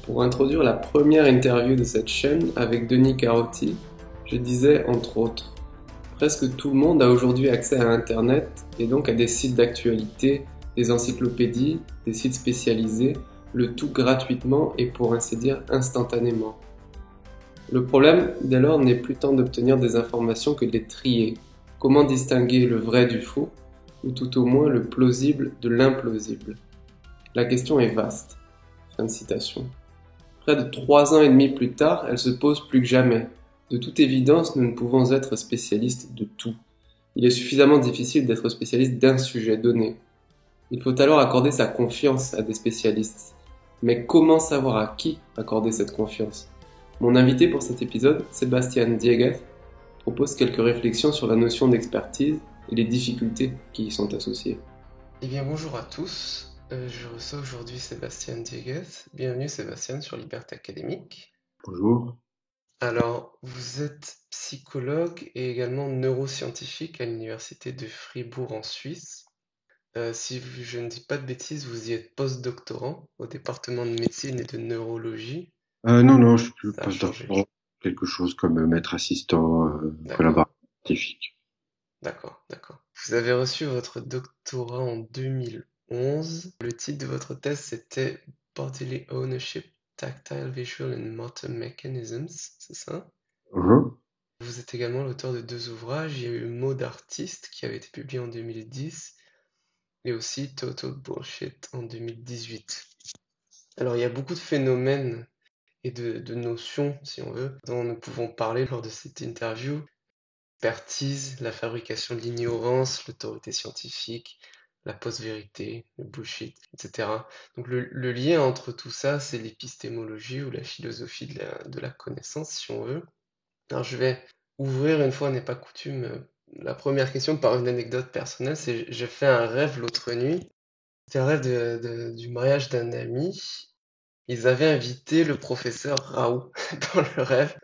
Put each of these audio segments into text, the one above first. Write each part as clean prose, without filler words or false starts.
Pour introduire la première interview de cette chaîne avec Denis Carotti, je disais entre autres: presque tout le monde a aujourd'hui accès à Internet et donc à des sites d'actualité, des encyclopédies, des sites spécialisés, le tout gratuitement et pour ainsi dire instantanément. Le problème dès lors n'est plus tant d'obtenir des informations que de les trier. Comment distinguer le vrai du faux, ou tout au moins le plausible de l'implausible? La question est vaste. Fin de citation. Près de 3 ans et demi plus tard, elle se pose plus que jamais. De toute évidence, nous ne pouvons être spécialistes de tout. Il est suffisamment difficile d'être spécialiste d'un sujet donné. Il faut alors accorder sa confiance à des spécialistes. Mais comment savoir à qui accorder cette confiance? Mon invité pour cet épisode, Sébastien Dieguez, propose quelques réflexions sur la notion d'expertise et les difficultés qui y sont associées. Eh bien bonjour à tous, je reçois aujourd'hui Sébastien Dieguez. Bienvenue Sébastien sur Liberté Académique. Bonjour. Alors, vous êtes psychologue et également neuroscientifique à l'université de Fribourg en Suisse. Si je ne dis pas de bêtises, vous y êtes postdoctorant au département de médecine et de neurologie. Non, je suis plus Ça a changé. postdoctorant, quelque chose comme maître assistant, D'accord. collaborateur scientifique. D'accord. Vous avez reçu votre doctorat en 2011. Le titre de votre thèse, c'était Bodily Ownership, Tactile, Visual and Motor Mechanisms, c'est ça? Vous êtes également l'auteur de 2 ouvrages. Il y a eu Mots d'artiste qui avait été publié en 2010 et aussi Total Bullshit en 2018. Alors, il y a beaucoup de phénomènes et de notions, si on veut, dont nous pouvons parler lors de cette interview. L'expertise, la fabrication de l'ignorance, l'autorité scientifique, la post-vérité, le bullshit, etc. Donc le lien entre tout ça, c'est l'épistémologie ou la philosophie de la connaissance, si on veut. Alors je vais ouvrir, une fois n'est pas coutume, la première question par une anecdote personnelle. C'est j'ai fait un rêve l'autre nuit. C'était un rêve du mariage d'un ami. Ils avaient invité le professeur Raoult dans le rêve,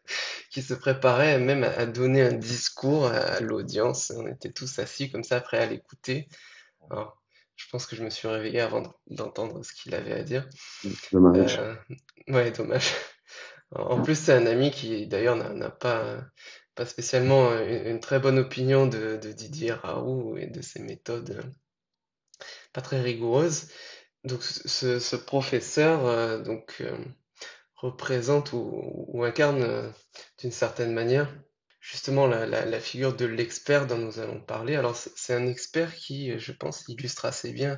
qui se préparait même à donner un discours à l'audience. On était tous assis comme ça, prêts à l'écouter. Alors, je pense que je me suis réveillé avant d'entendre ce qu'il avait à dire. Dommage. Ouais, dommage. En plus, c'est un ami qui, d'ailleurs, n'a pas spécialement une très bonne opinion de Didier Raoult et de ses méthodes pas très rigoureuses. Donc, ce professeur, représente ou incarne d'une certaine manière justement la figure de l'expert dont nous allons parler. Alors c'est un expert qui, je pense, illustre assez bien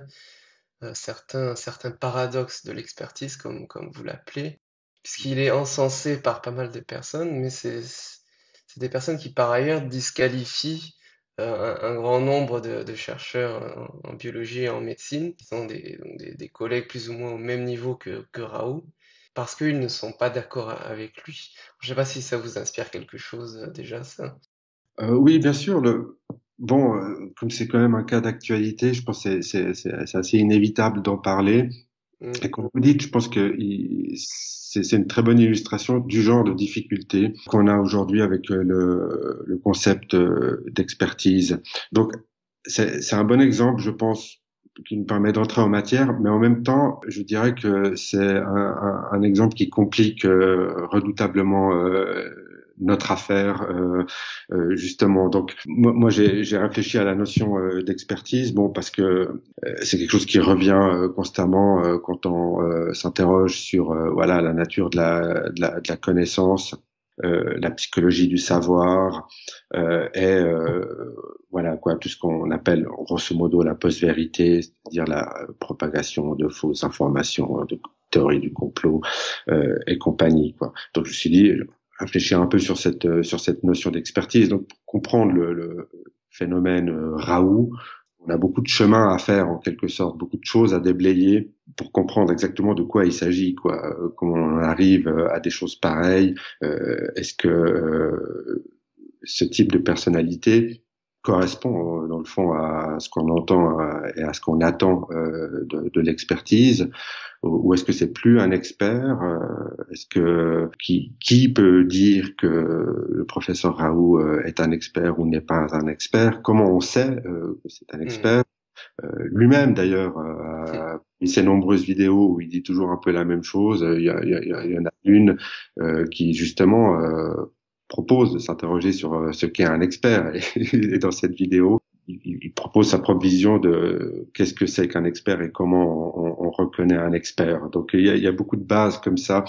certains paradoxes de l'expertise, comme vous l'appelez, puisqu'il est encensé par pas mal de personnes, mais c'est des personnes qui par ailleurs disqualifient un grand nombre de chercheurs en biologie et en médecine, qui sont des collègues plus ou moins au même niveau que Raoult, parce qu'ils ne sont pas d'accord avec lui. Je ne sais pas si ça vous inspire quelque chose déjà, ça. Oui, bien sûr. Comme c'est quand même un cas d'actualité, je pense que c'est assez inévitable d'en parler. Et comme vous dites, je pense que c'est une très bonne illustration du genre de difficulté qu'on a aujourd'hui avec le concept d'expertise. Donc, c'est un bon exemple, je pense, qui nous permet d'entrer en matière, mais en même temps, je dirais que c'est un exemple qui complique redoutablement notre affaire, justement. Donc, moi j'ai réfléchi à la notion d'expertise, parce que c'est quelque chose qui revient constamment quand on s'interroge sur voilà la nature de la connaissance, la psychologie du savoir et voilà quoi, tout ce qu'on appelle grosso modo la post-vérité, c'est-à-dire la propagation de fausses informations, de théories du complot et compagnie quoi. Donc je me suis dit réfléchir un peu sur cette notion d'expertise. Donc pour comprendre le phénomène Raoult, on a beaucoup de chemin à faire en quelque sorte, beaucoup de choses à déblayer pour comprendre exactement de quoi il s'agit, quoi. Comment on arrive à des choses pareilles. Est-ce que ce type de personnalité correspond dans le fond à ce qu'on entend et à ce qu'on attend de l'expertise, ou est-ce que c'est plus un expert? Est-ce que qui peut dire que le professeur Raoult est un expert ou n'est pas un expert? Comment on sait que c'est un expert? Lui-même d'ailleurs, et ses nombreuses vidéos où il dit toujours un peu la même chose. Il y en a une qui justement propose de s'interroger sur ce qu'est un expert. Et dans cette vidéo, il propose sa propre vision de qu'est-ce que c'est qu'un expert et comment on reconnaît un expert. Donc il y a beaucoup de bases comme ça.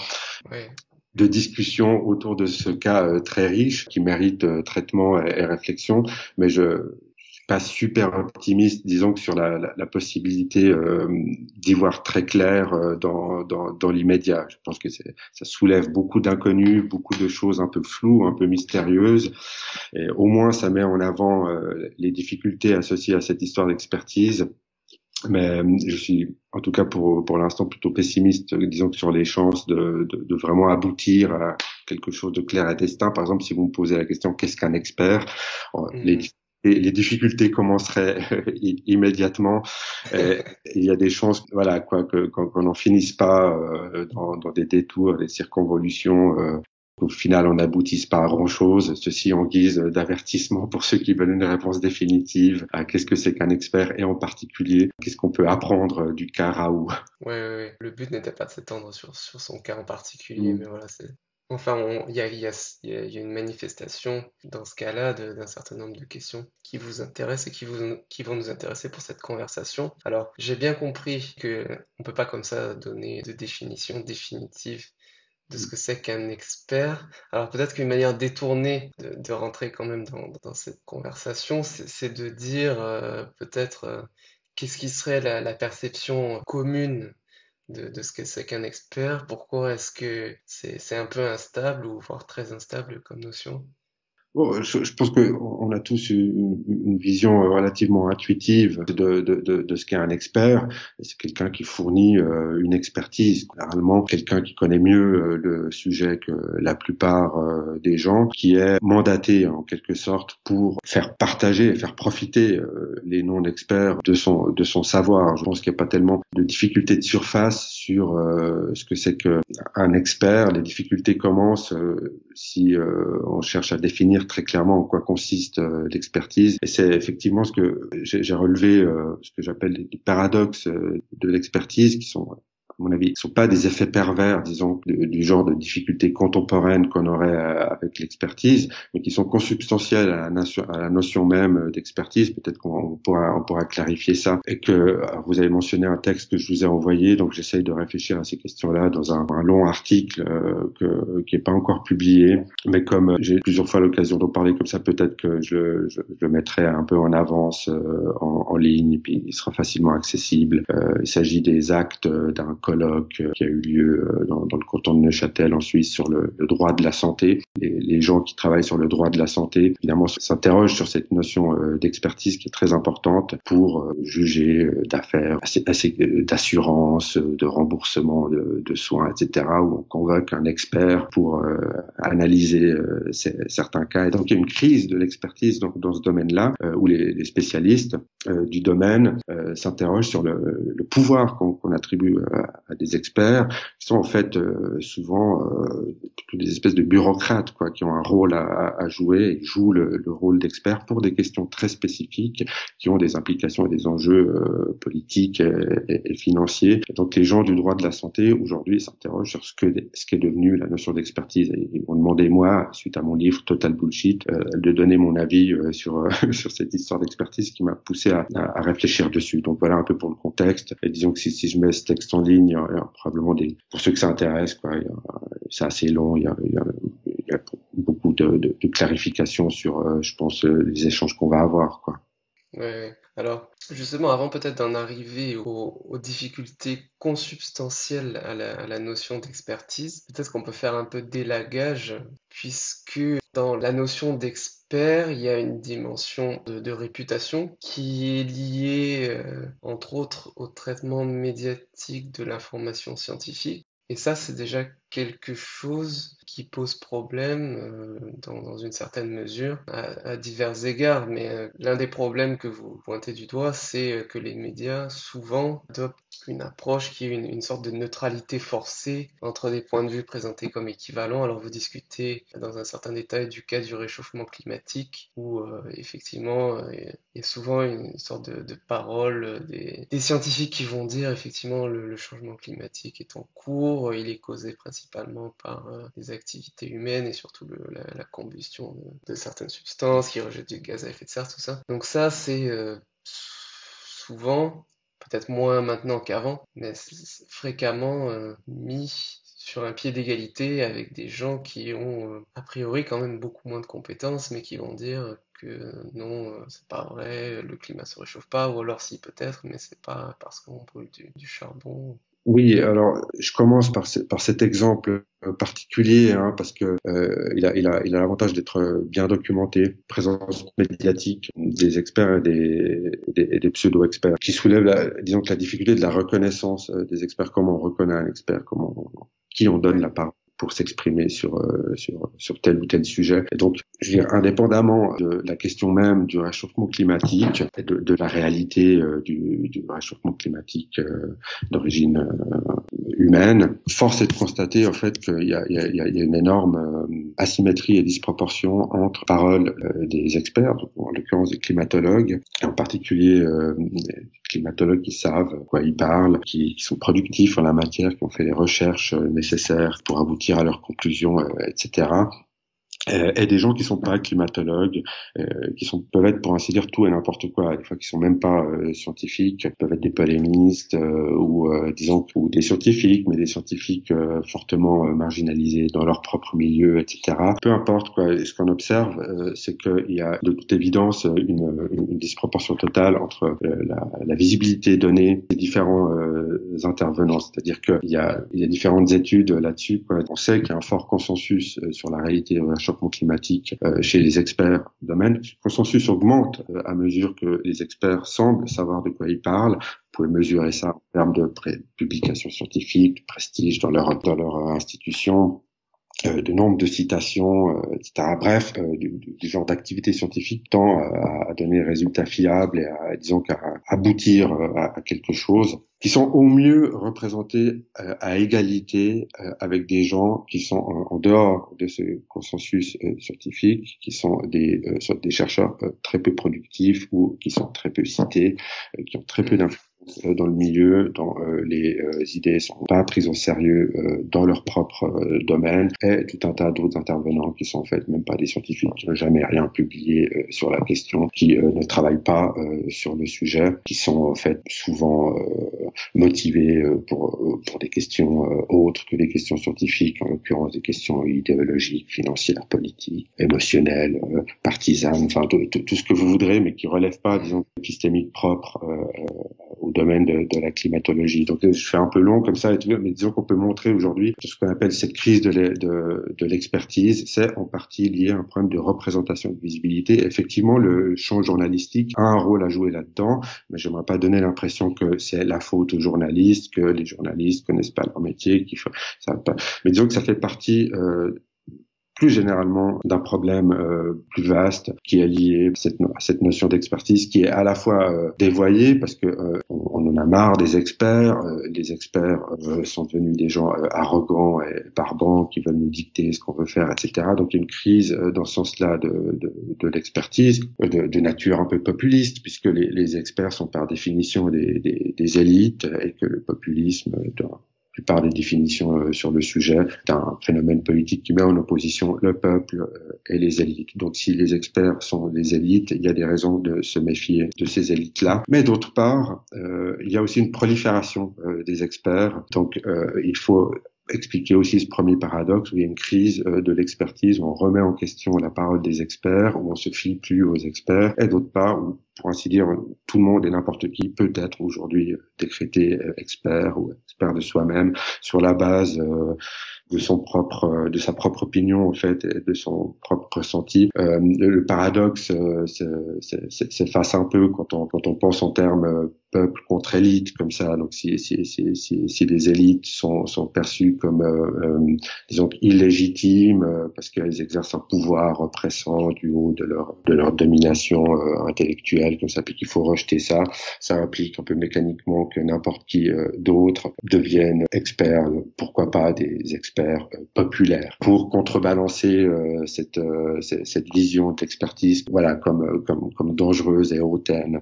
Ouais. De discussion autour de ce cas très riche qui mérite traitement et réflexion, mais je suis pas super optimiste, disons que sur la possibilité d'y voir très clair dans l'immédiat. Je pense que ça soulève beaucoup d'inconnus, beaucoup de choses un peu floues, un peu mystérieuses, et au moins ça met en avant les difficultés associées à cette histoire d'expertise. Mais je suis, en tout cas pour l'instant, plutôt pessimiste, disons que sur les chances de vraiment aboutir à quelque chose de clair et distinct. Par exemple, si vous me posez la question qu'est-ce qu'un expert, les difficultés commenceraient immédiatement. Et il y a des chances, voilà, quoi, qu'on n'en finisse pas dans des détours, des circonvolutions. Au final, on n'aboutisse pas à grand-chose. Ceci en guise d'avertissement pour ceux qui veulent une réponse définitive à qu'est-ce que c'est qu'un expert et en particulier, qu'est-ce qu'on peut apprendre du cas Raoult. Ouais. Le but n'était pas de s'étendre sur son cas en particulier, mais voilà, c'est... Enfin, il y a une manifestation dans ce cas-là d'un certain nombre de questions qui vous intéressent et qui vont nous intéresser pour cette conversation. Alors, j'ai bien compris que on peut pas comme ça donner de définition définitive de ce que c'est qu'un expert. Alors peut-être qu'une manière détournée de rentrer quand même dans cette conversation, c'est de dire peut-être qu'est-ce qui serait la perception commune de ce que c'est qu'un expert, pourquoi est-ce que c'est un peu instable ou voire très instable comme notion? Bon, je pense que on a tous une vision relativement intuitive de ce qu'est un expert. C'est quelqu'un qui fournit une expertise, généralement quelqu'un qui connaît mieux le sujet que la plupart des gens, qui est mandaté en quelque sorte pour faire partager et faire profiter les non-experts de son savoir. Je pense qu'il n'y a pas tellement de difficultés de surface sur ce que c'est qu'un expert. Les difficultés commencent si on cherche à définir très clairement en quoi consiste l'expertise. Et c'est effectivement ce que j'ai relevé, ce que j'appelle les paradoxes de l'expertise, qui sont, à mon avis, sont pas des effets pervers, disons, du genre de difficultés contemporaines qu'on aurait avec l'expertise, mais qui sont consubstantielles à la notion même d'expertise. Peut-être qu'on pourra clarifier ça. Et que vous avez mentionné un texte que je vous ai envoyé, donc j'essaye de réfléchir à ces questions-là dans un long article qui est pas encore publié, mais comme j'ai plusieurs fois l'occasion d'en parler comme ça, peut-être que je le mettrai un peu en avance en ligne, et puis il sera facilement accessible. Il s'agit des actes d'un colloque qui a eu lieu dans le canton de Neuchâtel en Suisse sur le droit de la santé. Les gens qui travaillent sur le droit de la santé, évidemment, s'interrogent sur cette notion d'expertise qui est très importante pour juger d'affaires, d'assurance, de remboursement de soins, etc., où on convoque un expert pour analyser certains cas. Et donc, il y a une crise de l'expertise dans ce domaine-là, où les spécialistes du domaine s'interrogent sur le pouvoir qu'on attribue à des experts, qui sont en fait souvent des espèces de bureaucrates, quoi, qui ont un rôle à jouer et jouent le rôle d'expert pour des questions très spécifiques qui ont des implications et des enjeux politiques et financiers. Et donc les gens du droit de la santé aujourd'hui s'interrogent sur ce qu'est devenu la notion d'expertise. Et ils m'ont demandé, moi, suite à mon livre Total Bullshit, de donner mon avis sur cette histoire d'expertise qui m'a poussé à réfléchir dessus. Donc voilà un peu pour le contexte. Et disons que si je mets ce texte en ligne, il y a probablement pour ceux que ça intéresse, quoi, c'est assez long, il y a beaucoup de clarifications sur, je pense, les échanges qu'on va avoir, quoi. Ouais. Alors, justement, avant peut-être d'en arriver aux difficultés consubstantielles à la notion d'expertise, peut-être qu'on peut faire un peu d'élagage, puisque dans la notion d'expert, il y a une dimension de réputation qui est liée, entre autres, au traitement médiatique de l'information scientifique. Et ça, c'est déjà quelque chose qui pose problème dans une certaine mesure à divers égards, mais l'un des problèmes que vous pointez du doigt, c'est que les médias souvent adoptent une approche qui est une sorte de neutralité forcée entre des points de vue présentés comme équivalents. Alors vous discutez dans un certain détail du cas du réchauffement climatique, où effectivement il y a souvent une sorte de parole des scientifiques qui vont dire effectivement le changement climatique est en cours, il est causé principalement par des activités humaines et surtout la combustion de certaines substances qui rejettent du gaz à effet de serre, tout ça. Donc ça c'est souvent, peut-être moins maintenant qu'avant, mais fréquemment mis sur un pied d'égalité avec des gens qui ont a priori quand même beaucoup moins de compétences, mais qui vont dire que non, c'est pas vrai, le climat se réchauffe pas, ou alors si peut-être, mais c'est pas parce qu'on brûle du charbon. Oui, alors je commence par cet exemple particulier, hein, parce que il a l'avantage d'être bien documenté, présence médiatique des experts et des pseudo-experts, qui soulève, disons que la difficulté de la reconnaissance des experts, comment on reconnaît un expert, qui on donne la parole pour s'exprimer sur tel ou tel sujet. Et donc, je veux dire, indépendamment de la question même du réchauffement climatique et de la réalité du réchauffement climatique d'origine humaine, force est de constater en fait qu'il y a une énorme asymétrie et disproportion entre paroles des experts, en l'occurrence des climatologues, et en particulier des climatologues qui savent de quoi ils parlent, qui sont productifs en la matière, qui ont fait les recherches nécessaires pour aboutir à leurs conclusions, etc. Et des gens qui sont pas climatologues, peuvent être pour ainsi dire tout et n'importe quoi, des fois qui sont même pas scientifiques, peuvent être des polémistes ou disons ou des scientifiques, mais des scientifiques fortement marginalisés dans leur propre milieu, etc. Peu importe quoi. Ce qu'on observe, c'est qu'il y a de toute évidence une disproportion totale entre la visibilité donnée des différents intervenants, c'est-à-dire qu'il y a différentes études là-dessus, quoi. On sait qu'il y a un fort consensus sur la réalité du réchauffement climatique chez les experts du domaine. Le consensus augmente à mesure que les experts semblent savoir de quoi ils parlent. Vous pouvez mesurer ça en termes de publications scientifiques, de prestige dans leur institution, de nombre de citations, etc. Bref, du genre d'activité scientifique tend à donner des résultats fiables et disons qu'à aboutir à quelque chose qui sont au mieux représentés à égalité avec des gens qui sont en dehors de ce consensus scientifique, qui sont soit des chercheurs très peu productifs ou qui sont très peu cités, qui ont très peu d'influence dans le milieu, dont les idées sont pas prises au sérieux dans leur propre domaine, et tout un tas d'autres intervenants qui sont en fait même pas des scientifiques, qui n'ont jamais rien publié sur la question, qui ne travaillent pas sur le sujet, qui sont en fait souvent motivés pour des questions autres que des questions scientifiques, en l'occurrence des questions idéologiques, financières, politiques, émotionnelles, partisanes, enfin tout ce que vous voudrez, mais qui relèvent pas, disons, épistémique propre au domaine de la climatologie. Donc je fais un peu long comme ça, mais disons qu'on peut montrer aujourd'hui ce qu'on appelle cette crise de l'expertise, c'est en partie lié à un problème de représentation de visibilité. Effectivement, le champ journalistique a un rôle à jouer là-dedans, mais j'aimerais pas donner l'impression que c'est la faute aux journalistes, que les journalistes connaissent pas leur métier, mais disons que ça fait partie plus généralement d'un problème plus vaste qui est lié à cette notion d'expertise qui est à la fois dévoyée parce que on en a marre des experts. Les experts sont devenus des gens arrogants et barbants qui veulent nous dicter ce qu'on veut faire, etc. Donc il y a une crise dans ce sens-là de l'expertise, de nature un peu populiste, puisque les experts sont par définition des élites et que le populisme la plupart des définitions sur le sujet d'un phénomène politique qui met en opposition le peuple et les élites. Donc si les experts sont des élites, il y a des raisons de se méfier de ces élites-là. Mais d'autre part, il y a aussi une prolifération des experts. Donc il faut expliquer aussi ce premier paradoxe où il y a une crise de l'expertise, où on remet en question la parole des experts, où on se fie plus aux experts, et d'autre part, où, pour ainsi dire, tout le monde et n'importe qui peut être aujourd'hui décrété expert ou expert de soi-même sur la base de sa propre opinion en fait et de son propre ressenti. Le paradoxe s'efface un peu quand on pense en termes peuple contre élite comme ça. Donc si les élites sont perçues comme disons illégitimes parce qu'elles exercent un pouvoir oppressant du haut de leur domination intellectuelle comme ça, puis qu'il faut rejeter ça, ça implique un peu mécaniquement que n'importe qui d'autre devienne expert, pourquoi pas des experts populaires, pour contrebalancer cette vision d'expertise, voilà, comme dangereuse et hautaine.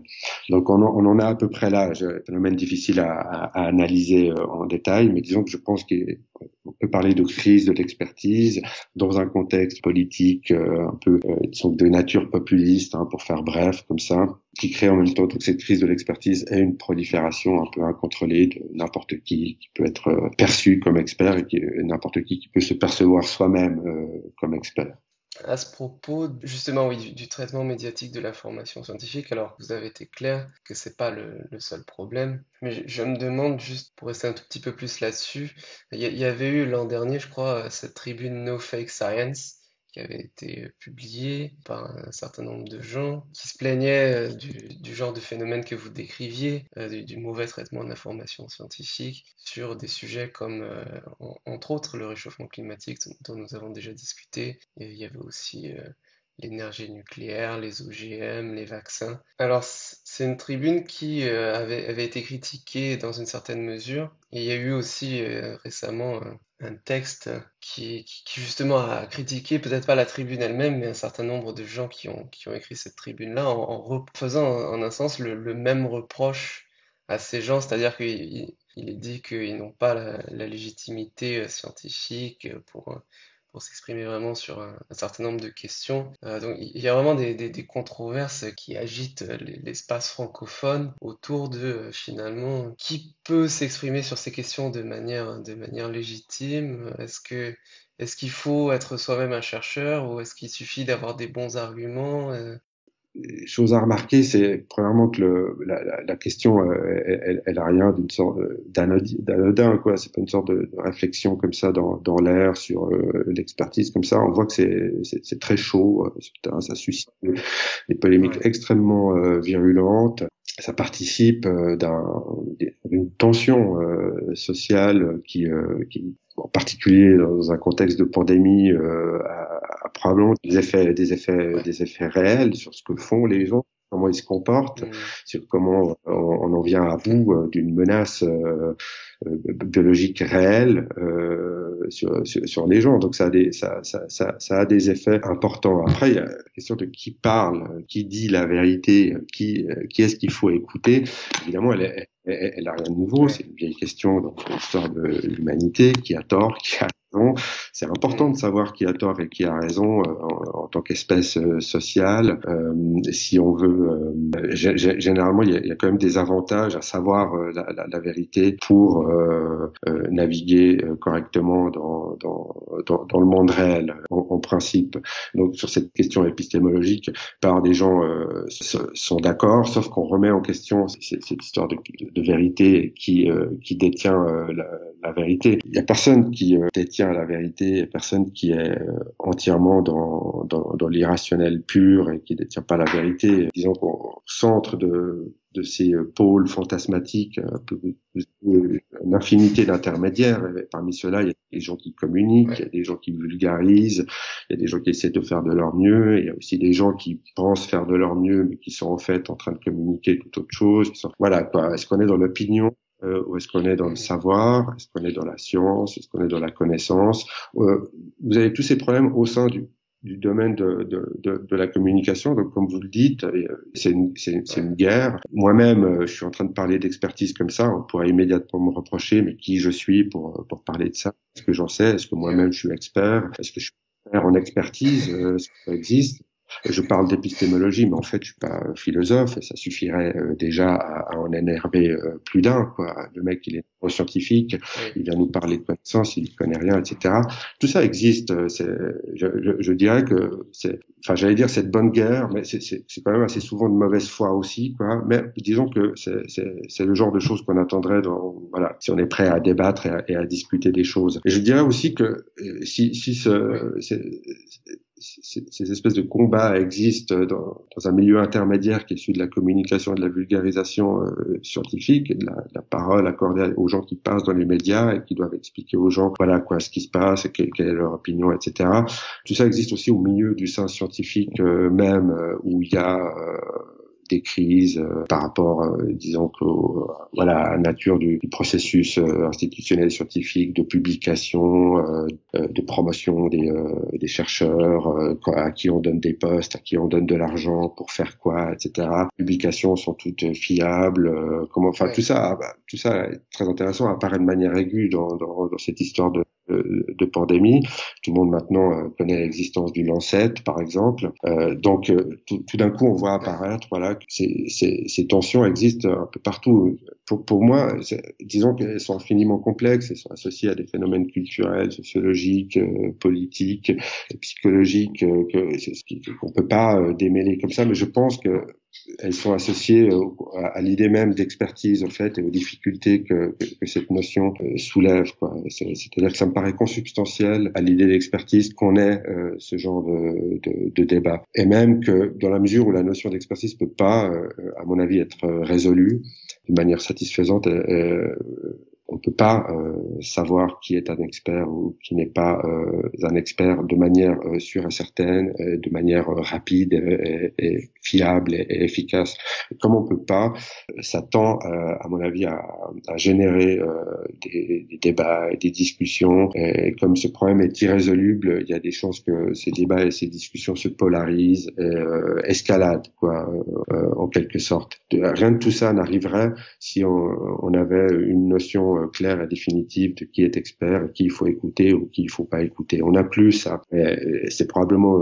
Donc on en a à peu près là, un phénomène difficile à analyser en détail, mais disons que je pense qu'on peut parler de crise de l'expertise dans un contexte politique un peu disons, de nature populiste, pour faire bref comme ça, qui crée en même temps toute cette crise de l'expertise et une prolifération un peu incontrôlée de n'importe qui peut être perçu comme expert et n'importe qui peut se percevoir soi-même comme expert. À ce propos, justement, oui, du traitement médiatique de l'information scientifique, alors vous avez été clair que c'est pas le seul problème, mais je me demande, juste pour rester un tout petit peu plus là-dessus, il y avait eu l'an dernier, je crois, cette tribune No Fake Science qui avait été publiée par un certain nombre de gens qui se plaignaient du genre de phénomène que vous décriviez, du mauvais traitement de l'information scientifique sur des sujets comme, entre autres, le réchauffement climatique dont nous avons déjà discuté. Et il y avait aussi l'énergie nucléaire, les OGM, les vaccins. Alors, c'est une tribune qui avait été critiquée dans une certaine mesure. Et il y a eu aussi récemment un texte qui justement a critiqué, peut-être pas la tribune elle-même, mais un certain nombre de gens qui ont écrit cette tribune-là en faisant en un sens le même reproche à ces gens, c'est-à-dire qu'il est dit qu'ils n'ont pas la légitimité scientifique pour s'exprimer vraiment sur un certain nombre de questions. Donc il y a vraiment des controverses qui agitent l'espace francophone autour de finalement qui peut s'exprimer sur ces questions de manière légitime. Est-ce qu'il faut être soi-même un chercheur ou est-ce qu'il suffit d'avoir des bons arguments? Chose à remarquer, c'est premièrement que la question, elle a rien d'une sorte d'anodin, quoi. C'est pas une sorte de réflexion comme ça dans l'air sur l'expertise comme ça. On voit que c'est très chaud. Ça suscite des polémiques extrêmement virulentes. Ça participe d'une tension sociale qui en particulier dans un contexte de pandémie, a probablement des effets réels sur ce que font les gens, comment ils se comportent, sur comment on en vient à bout d'une menace biologique réelle sur les gens. Donc ça a des effets importants. Après, il y a la question de qui parle, qui dit la vérité, qui est-ce qu'il faut écouter. Évidemment, elle a rien de nouveau. C'est une vieille question dans l'histoire de l'humanité. Qui a tort, qui a raison. C'est important de savoir qui a tort et qui a raison en tant qu'espèce sociale. Si on veut, généralement, il y a quand même des avantages à savoir la vérité pour naviguer correctement dans le monde réel, en principe. Donc, sur cette question épistémologique, par des gens sont d'accord, sauf qu'on remet en question cette histoire de vérité qui détient la vérité. Il y a personne qui détient la vérité, il y a personne qui est entièrement dans l'irrationnel pur et qui détient pas la vérité. Disons qu'au centre de ces pôles fantasmatiques, une infinité d'intermédiaires. Parmi ceux-là, il y a des gens qui communiquent, il y a des gens qui vulgarisent, il y a des gens qui essaient de faire de leur mieux, il y a aussi des gens qui pensent faire de leur mieux, mais qui sont en fait en train de communiquer tout autre chose. Voilà, quoi. Est-ce qu'on est dans l'opinion? Ou est-ce qu'on est dans le savoir? Est-ce qu'on est dans la science? Est-ce qu'on est dans la connaissance? Vous avez tous ces problèmes au sein du domaine de la communication. Donc, comme vous le dites, c'est une guerre. Moi-même, je suis en train de parler d'expertise comme ça. On pourrait immédiatement me reprocher, mais qui je suis pour parler de ça? Est-ce que j'en sais? Est-ce que moi-même je suis expert? Est-ce que je suis expert en expertise? Est-ce que ça existe? Je parle d'épistémologie, mais en fait, je suis pas philosophe, et ça suffirait déjà à en énerver plus d'un, quoi. Le mec, il est scientifique, il vient nous parler de connaissances, il connaît rien, etc. Tout ça existe. Je dirais que j'allais dire cette bonne guerre, mais c'est quand même assez souvent de mauvaise foi aussi, quoi. Mais disons que c'est le genre de choses qu'on attendrait si on est prêt à débattre et à discuter des choses. Et je dirais aussi que si ces espèces de combats existent dans un milieu intermédiaire qui est celui de la communication et de la vulgarisation scientifique, et de la parole accordée aux gens qui passent dans les médias et qui doivent expliquer aux gens, voilà quoi, ce qui se passe, quelle est leur opinion, etc. Tout ça existe aussi au milieu du sein scientifique même, où il y a des crises par rapport, disons, voilà, à la nature du processus institutionnel scientifique, de publication, de promotion des chercheurs, à qui on donne des postes, à qui on donne de l'argent pour faire quoi, etc. Les publications sont toutes fiables, enfin, tout ça est très intéressant, apparaît de manière aiguë dans cette histoire de pandémie. Tout le monde maintenant connaît l'existence du Lancet, par exemple. Donc, tout d'un coup, on voit apparaître, voilà, que ces tensions existent un peu partout. Pour moi, disons qu'elles sont infiniment complexes. Elles sont associées à des phénomènes culturels, sociologiques, politiques, psychologiques, qu'on peut pas démêler comme ça. Mais je pense que elles sont associées à l'idée même d'expertise, en fait, et aux difficultés que cette notion soulève, quoi. C'est-à-dire que ça me paraît consubstantiel à l'idée d'expertise qu'on ait ce genre de débat. Et même que, dans la mesure où la notion d'expertise peut pas, à mon avis, être résolue de manière satisfaisante, on peut pas savoir qui est un expert ou qui n'est pas un expert de manière sûre et certaine, de manière rapide et fiable et efficace. Comme on peut pas, ça tend, à mon avis, à générer des débats et des discussions. Et comme ce problème est irrésoluble, il y a des chances que ces débats et ces discussions se polarisent, et, escaladent, quoi, en quelque sorte. Rien de tout ça n'arriverait si on avait une notion claire et définitive de qui est expert et qui il faut écouter ou qui il faut pas écouter. On n'a plus ça. Et c'est probablement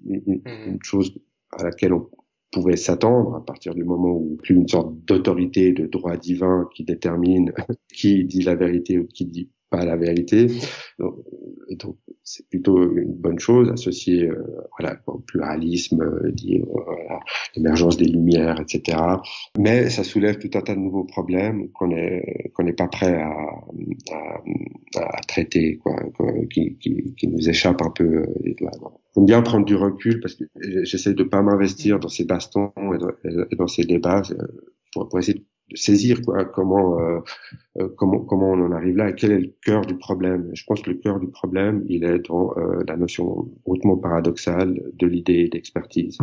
une chose à laquelle on pouvait s'attendre à partir du moment où plus une sorte d'autorité, de droit divin qui détermine qui dit la vérité ou qui dit pas la vérité. Donc c'est plutôt une bonne chose associée, voilà, au pluralisme, lié à l'émergence des lumières, etc. Mais ça soulève tout un tas de nouveaux problèmes qu'on n'est pas prêt à traiter, quoi, qui nous échappent un peu des doigts. J'aime bien prendre du recul parce que j'essaie de pas m'investir dans ces bastons et dans ces débats pour essayer de saisir, quoi, comment on en arrive là et quel est le cœur du problème. Je pense que le cœur du problème, il est dans la notion hautement paradoxale de l'idée d'expertise.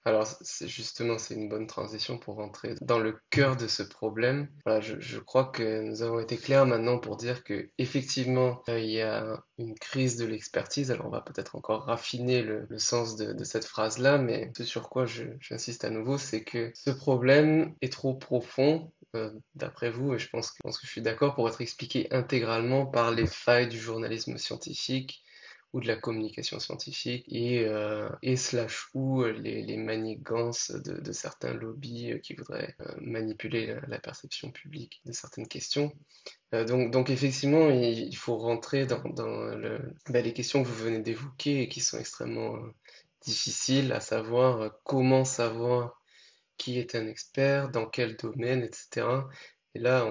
Alors, c'est une bonne transition pour rentrer dans le cœur de ce problème. Voilà, je crois que nous avons été clairs maintenant pour dire que effectivement, il y a une crise de l'expertise. Alors, on va peut-être encore raffiner le sens de cette phrase-là, mais ce sur quoi j'insiste à nouveau, c'est que ce problème est trop profond, d'après vous, et je pense que je suis d'accord, pour être expliqué intégralement par les failles du journalisme scientifique ou de la communication scientifique et slash ou les manigances de certains lobbies qui voudraient manipuler la perception publique de certaines questions. Donc effectivement, il faut rentrer dans les questions que vous venez d'évoquer et qui sont extrêmement difficiles, à savoir comment savoir qui est un expert, dans quel domaine, etc. Et là,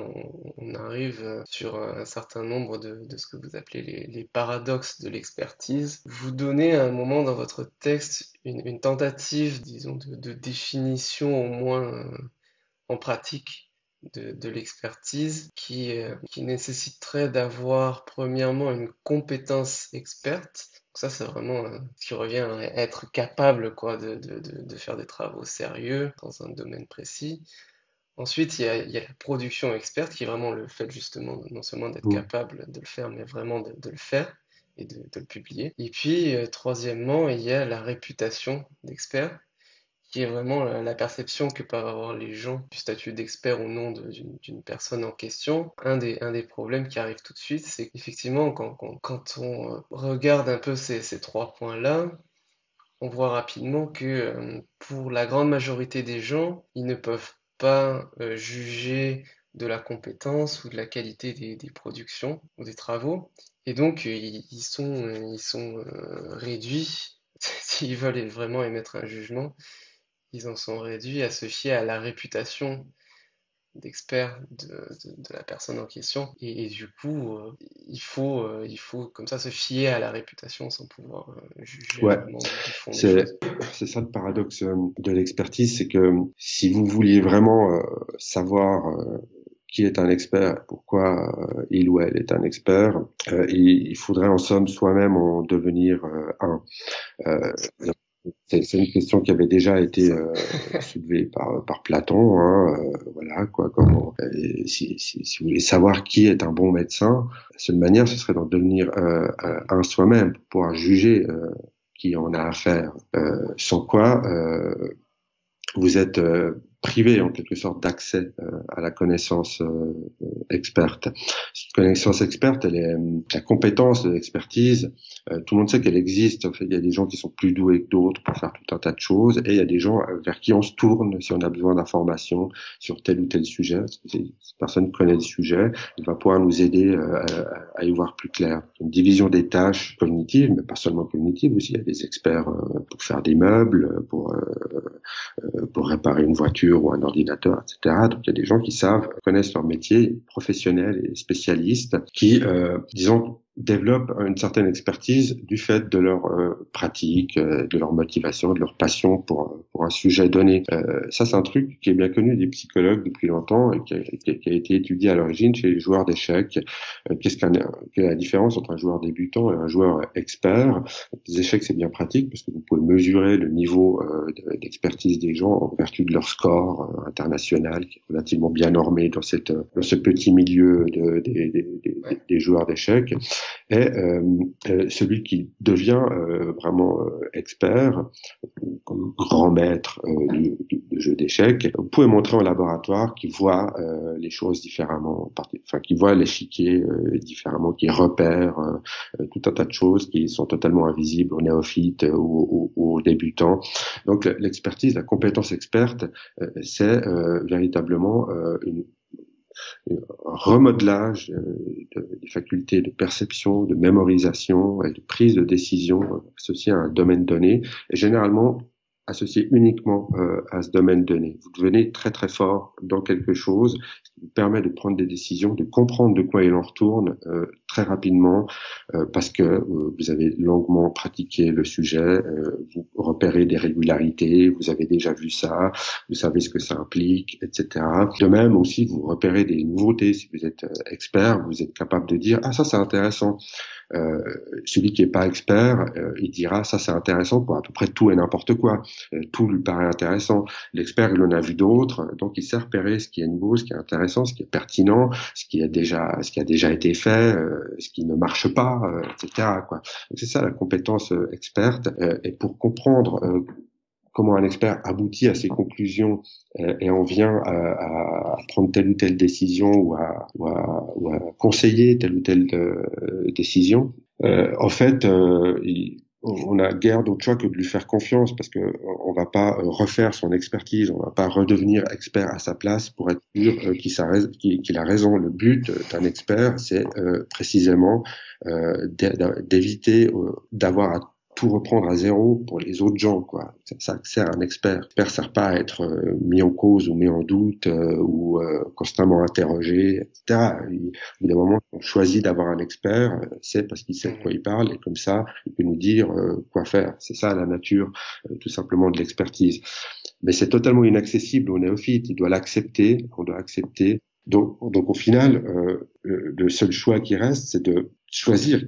on arrive sur un certain nombre de ce que vous appelez les paradoxes de l'expertise. Vous donnez à un moment dans votre texte une tentative, disons, de définition au moins en pratique de l'expertise qui nécessiterait d'avoir premièrement une compétence experte. Donc ça, c'est vraiment ce qui revient à être capable, quoi, de faire des travaux sérieux dans un domaine précis. Ensuite, il y a la production experte qui est vraiment le fait justement non seulement d'être capable de le faire, mais vraiment de le faire et de le publier. Et puis, troisièmement, il y a la réputation d'expert qui est vraiment la perception que peuvent avoir les gens du statut d'expert au nom d'une personne en question. Un des problèmes qui arrive tout de suite, c'est qu'effectivement, quand on regarde un peu ces trois points-là, on voit rapidement que pour la grande majorité des gens, ils ne peuvent pas juger de la compétence ou de la qualité des productions ou des travaux. Et donc, ils sont réduits, s'ils veulent vraiment émettre un jugement, ils en sont réduits à se fier à la réputation d'expert de la personne en question. Et du coup, il faut comme ça se fier à la réputation sans pouvoir juger Ouais, vraiment du fond des c'est choses. c'est ça le paradoxe de l'expertise, c'est que si vous vouliez vraiment savoir qui est un expert, pourquoi il ou elle est un expert, il faudrait en somme soi-même en devenir un. Euh, c'est une question qui avait déjà été soulevée par Platon, hein, voilà quoi. Comment, si vous voulez savoir qui est un bon médecin, la seule manière ce serait d'en devenir un soi-même pour pouvoir juger qui en a affaire. Sans quoi vous êtes privé en quelque sorte d'accès à la connaissance experte. Cette connaissance experte, elle est la compétence de l'expertise. Tout le monde sait qu'elle existe. En fait, il y a des gens qui sont plus doués que d'autres pour faire tout un tas de choses, et il y a des gens vers qui on se tourne si on a besoin d'informations sur tel ou tel sujet. Cette personne connaît le sujet, elle va pouvoir nous aider à y voir plus clair. Une division des tâches cognitives, mais pas seulement cognitives aussi. Il y a des experts pour faire des meubles, pour réparer une voiture ou un ordinateur, etc. Donc il y a des gens qui savent, connaissent leur métier, professionnels et spécialistes, qui, disons, développent une certaine expertise du fait de leur pratique, de leur motivation, de leur passion pour un sujet donné. Ça, c'est un truc qui est bien connu des psychologues depuis longtemps et qui a été étudié à l'origine chez les joueurs d'échecs. Quelle est la différence entre un joueur débutant et un joueur expert? Les échecs, c'est bien pratique parce que vous pouvez mesurer le niveau d'expertise des gens en vertu de leur score international qui est relativement bien normé dans ce petit milieu des joueurs d'échecs. Et celui qui devient vraiment expert, comme grand maître du jeu d'échecs, vous pouvez montrer en laboratoire qu'il voit les choses différemment, enfin qu'il voit l'échiquier différemment, qu'il repère tout un tas de choses qui sont totalement invisibles aux néophytes ou aux débutants. Donc l'expertise, la compétence experte, c'est véritablement un remodelage des facultés de perception, de mémorisation et de prise de décision associées à un domaine donné, et généralement associé uniquement à ce domaine donné. Vous devenez très très fort dans quelque chose, ce qui vous permet de prendre des décisions, de comprendre de quoi il en retourne très rapidement, parce que vous avez longuement pratiqué le sujet, vous repérez des régularités, vous avez déjà vu ça, vous savez ce que ça implique, etc. De même aussi, vous repérez des nouveautés. Si vous êtes expert, vous êtes capable de dire « Ah, ça c'est intéressant ». Celui qui est pas expert, il dira ça c'est intéressant pour à peu près tout et n'importe quoi. Tout lui paraît intéressant. L'expert, il en a vu d'autres, donc il sait repérer ce qui est nouveau, ce qui est intéressant, ce qui est pertinent, ce qui a déjà été fait, ce qui ne marche pas, etc. quoi. Donc c'est ça la compétence experte. Et pour comprendre comment un expert aboutit à ses conclusions et en vient à prendre telle ou telle décision ou à conseiller telle ou telle décision. En fait, on a guère d'autre choix que de lui faire confiance parce que on va pas refaire son expertise, on va pas redevenir expert à sa place pour être sûr qu'il a raison. Le but d'un expert, c'est précisément d'éviter d'avoir à tout reprendre à zéro pour les autres gens, quoi. Ça sert à un expert. L'expert sert pas à être mis en cause ou mis en doute ou constamment interrogé, etc. Au bout d'un moment, on choisit d'avoir un expert, c'est parce qu'il sait de quoi il parle et comme ça, il peut nous dire quoi faire. C'est ça la nature, tout simplement, de l'expertise. Mais c'est totalement inaccessible au néophyte. Il doit l'accepter. On doit accepter. Donc au final, le seul choix qui reste, c'est de choisir,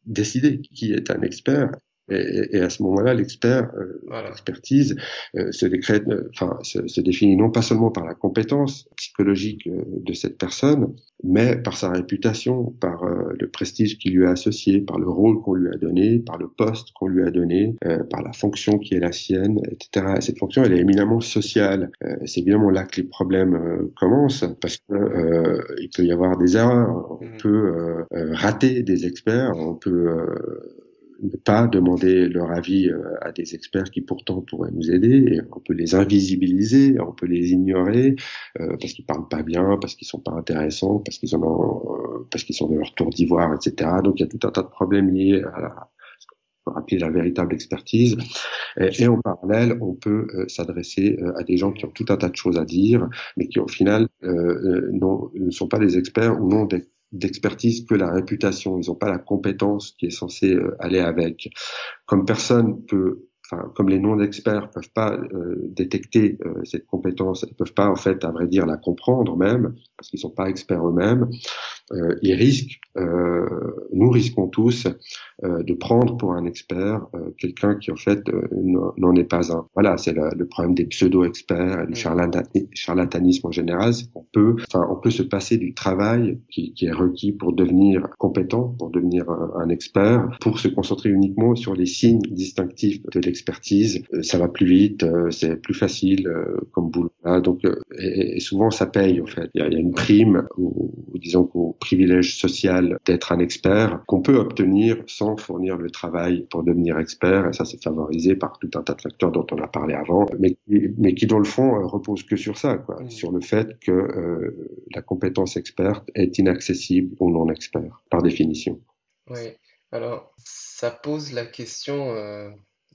décider qui est un expert. Et à ce moment-là, l'expertise se définit non pas seulement par la compétence psychologique de cette personne, mais par sa réputation, par le prestige qui lui est associé, par le rôle qu'on lui a donné, par le poste qu'on lui a donné, par la fonction qui est la sienne, etc. Et cette fonction, elle est éminemment sociale. C'est évidemment là que les problèmes commencent, parce que il peut y avoir des erreurs, on peut rater des experts, on peut ne pas demander leur avis à des experts qui pourtant pourraient nous aider, et on peut les invisibiliser, on peut les ignorer parce qu'ils parlent pas bien, parce qu'ils sont pas intéressants, parce qu'ils sont de leur tour d'ivoire, etc. Donc il y a tout un tas de problèmes liés appeler la véritable expertise. Et en parallèle, on peut s'adresser à des gens qui ont tout un tas de choses à dire, mais qui au final ne sont pas des experts ou n'ont d'expertise que la réputation. Ils n'ont pas la compétence qui est censée aller avec. Comme les non-experts peuvent pas détecter cette compétence, ils peuvent pas en fait, à vrai dire, la comprendre même, parce qu'ils sont pas experts eux-mêmes. Nous risquons tous de prendre pour un expert quelqu'un qui en fait n'en est pas un. Voilà, c'est le problème des pseudo-experts et du charlatanisme en général, c'est qu'on peut se passer du travail qui est requis pour devenir compétent, pour devenir un expert, pour se concentrer uniquement sur les signes distinctifs de l'expertise. Ça va plus vite, c'est plus facile comme boulot. Donc, et souvent ça paye en fait. Il y a une prime, ou disons qu'au privilège social d'être un expert qu'on peut obtenir sans fournir le travail pour devenir expert, et ça c'est favorisé par tout un tas de facteurs dont on a parlé avant, mais qui dans le fond repose que sur ça, quoi, sur le fait que la compétence experte est inaccessible aux non-experts par définition. Oui, alors ça pose la question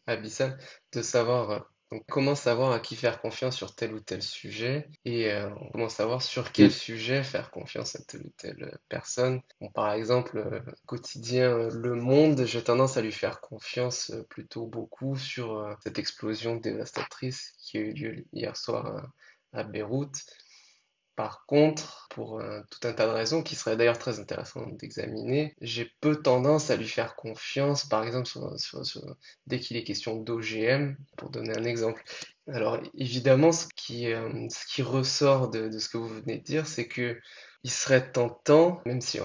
abyssale de savoir donc, comment savoir à qui faire confiance sur tel ou tel sujet et comment savoir sur quel sujet faire confiance à telle ou telle personne. Bon, par exemple, quotidien Le Monde, j'ai tendance à lui faire confiance plutôt beaucoup sur cette explosion dévastatrice qui a eu lieu hier soir à Beyrouth. Par contre, pour tout un tas de raisons qui seraient d'ailleurs très intéressantes d'examiner, j'ai peu tendance à lui faire confiance, par exemple, dès qu'il est question d'OGM, pour donner un exemple. Alors évidemment, ce qui ressort de ce que vous venez de dire, c'est que il serait tentant, même si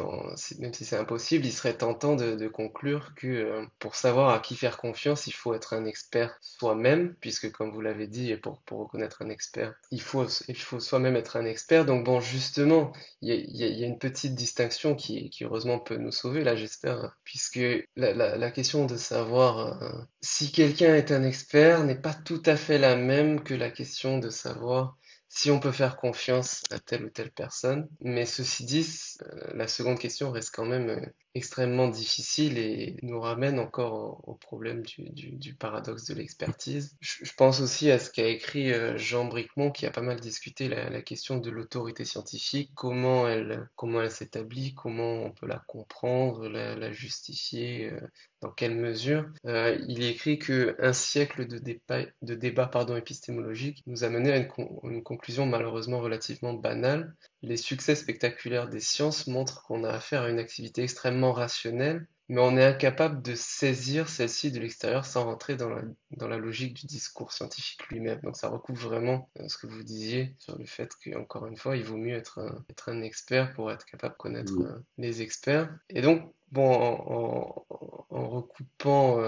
c'est impossible, il serait tentant de conclure que pour savoir à qui faire confiance, il faut être un expert soi-même, puisque comme vous l'avez dit, et pour reconnaître un expert, il faut soi-même être un expert. Donc bon, justement, il y a une petite distinction qui heureusement peut nous sauver, là j'espère, puisque la question de savoir si quelqu'un est un expert n'est pas tout à fait la même que la question de savoir si on peut faire confiance à telle ou telle personne. Mais ceci dit, la seconde question reste quand même extrêmement difficile et nous ramène encore au problème du paradoxe de l'expertise. Je pense aussi à ce qu'a écrit Jean Bricmont, qui a pas mal discuté la question de l'autorité scientifique, comment elle s'établit, comment on peut la comprendre, la justifier, dans quelle mesure. Il écrit que un siècle de débat épistémologique nous a mené à une conclusion malheureusement relativement banale. Les succès spectaculaires des sciences montrent qu'on a affaire à une activité extrêmement rationnelle, mais on est incapable de saisir celle-ci de l'extérieur sans rentrer dans la logique du discours scientifique lui-même. Donc ça recouvre vraiment ce que vous disiez sur le fait qu'encore une fois, il vaut mieux être un expert pour être capable de connaître les experts. Et donc, bon, en recoupant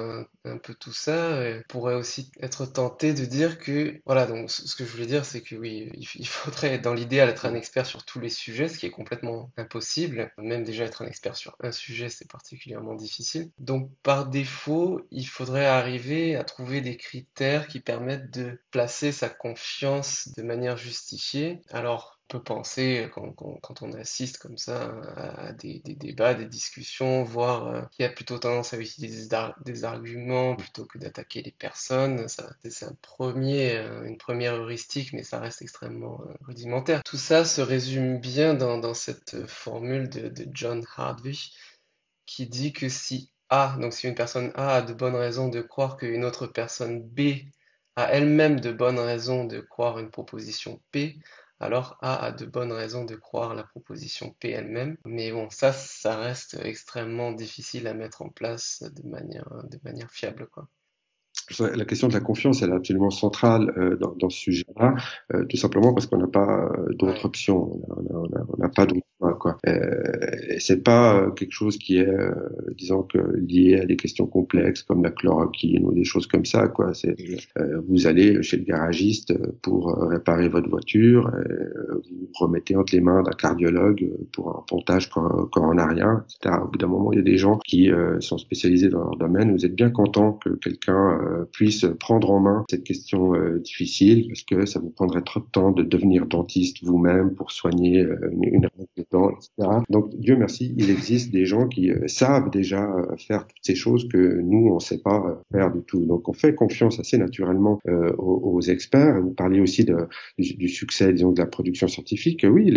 un peu tout ça, on pourrait aussi être tenté de dire que, voilà, donc ce que je voulais dire, c'est que oui, il faudrait dans l'idéal être un expert sur tous les sujets, ce qui est complètement impossible. Même déjà être un expert sur un sujet, c'est particulièrement difficile. Donc par défaut, il faudrait arriver à trouver des critères qui permettent de placer sa confiance de manière justifiée. Alors, peut penser, quand on assiste comme ça à des débats, des discussions, voire qui a plutôt tendance à utiliser des arguments plutôt que d'attaquer les personnes. Ça, c'est une première heuristique, mais ça reste extrêmement rudimentaire. Tout ça se résume bien dans cette formule de John Hardwick qui dit que si une personne A a de bonnes raisons de croire qu'une autre personne B a elle-même de bonnes raisons de croire une proposition P, alors A a de bonnes raisons de croire la proposition P elle-même. Mais bon, ça reste extrêmement difficile à mettre en place de manière fiable, quoi. La question de la confiance, elle est absolument centrale dans ce sujet-là, tout simplement parce qu'on n'a pas d'autre option, on n'a pas d'autre choix, quoi. Et c'est pas quelque chose qui est, disons que lié à des questions complexes comme la chloroquine ou des choses comme ça, quoi. C'est vous allez chez le garagiste pour réparer votre voiture, vous remettez entre les mains d'un cardiologue pour un pontage coronarien, etc. Au bout d'un moment, il y a des gens qui sont spécialisés dans leur domaine. Vous êtes bien content que quelqu'un puisse prendre en main cette question difficile, parce que ça vous prendrait trop de temps de devenir dentiste vous-même pour soigner une rate de dents, etc. Donc Dieu merci, il existe des gens qui savent déjà faire toutes ces choses que nous on sait pas faire du tout. Donc on fait confiance assez naturellement aux experts. Vous parliez aussi du succès, disons, de la production scientifique. Oui,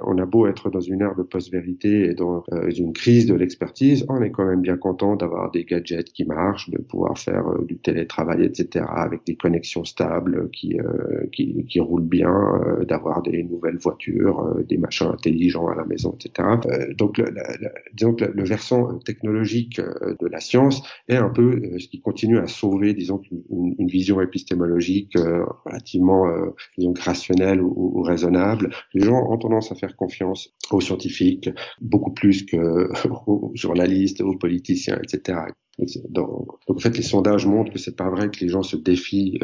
on a beau être dans une ère de post-vérité et dans une crise de l'expertise, on est quand même bien content d'avoir des gadgets qui marchent, de pouvoir faire du télétravail, etc., avec des connexions stables qui roulent bien, d'avoir des nouvelles voitures, des machins intelligents à la maison, etc. Donc, disons que le versant technologique de la science est un peu ce qui continue à sauver, disons, une vision épistémologique relativement, disons, rationnelle ou raisonnable. Les gens ont tendance à faire confiance aux scientifiques beaucoup plus que aux journalistes, aux politiciens, etc. Donc en fait, les sondages montrent que c'est pas vrai que les gens se défient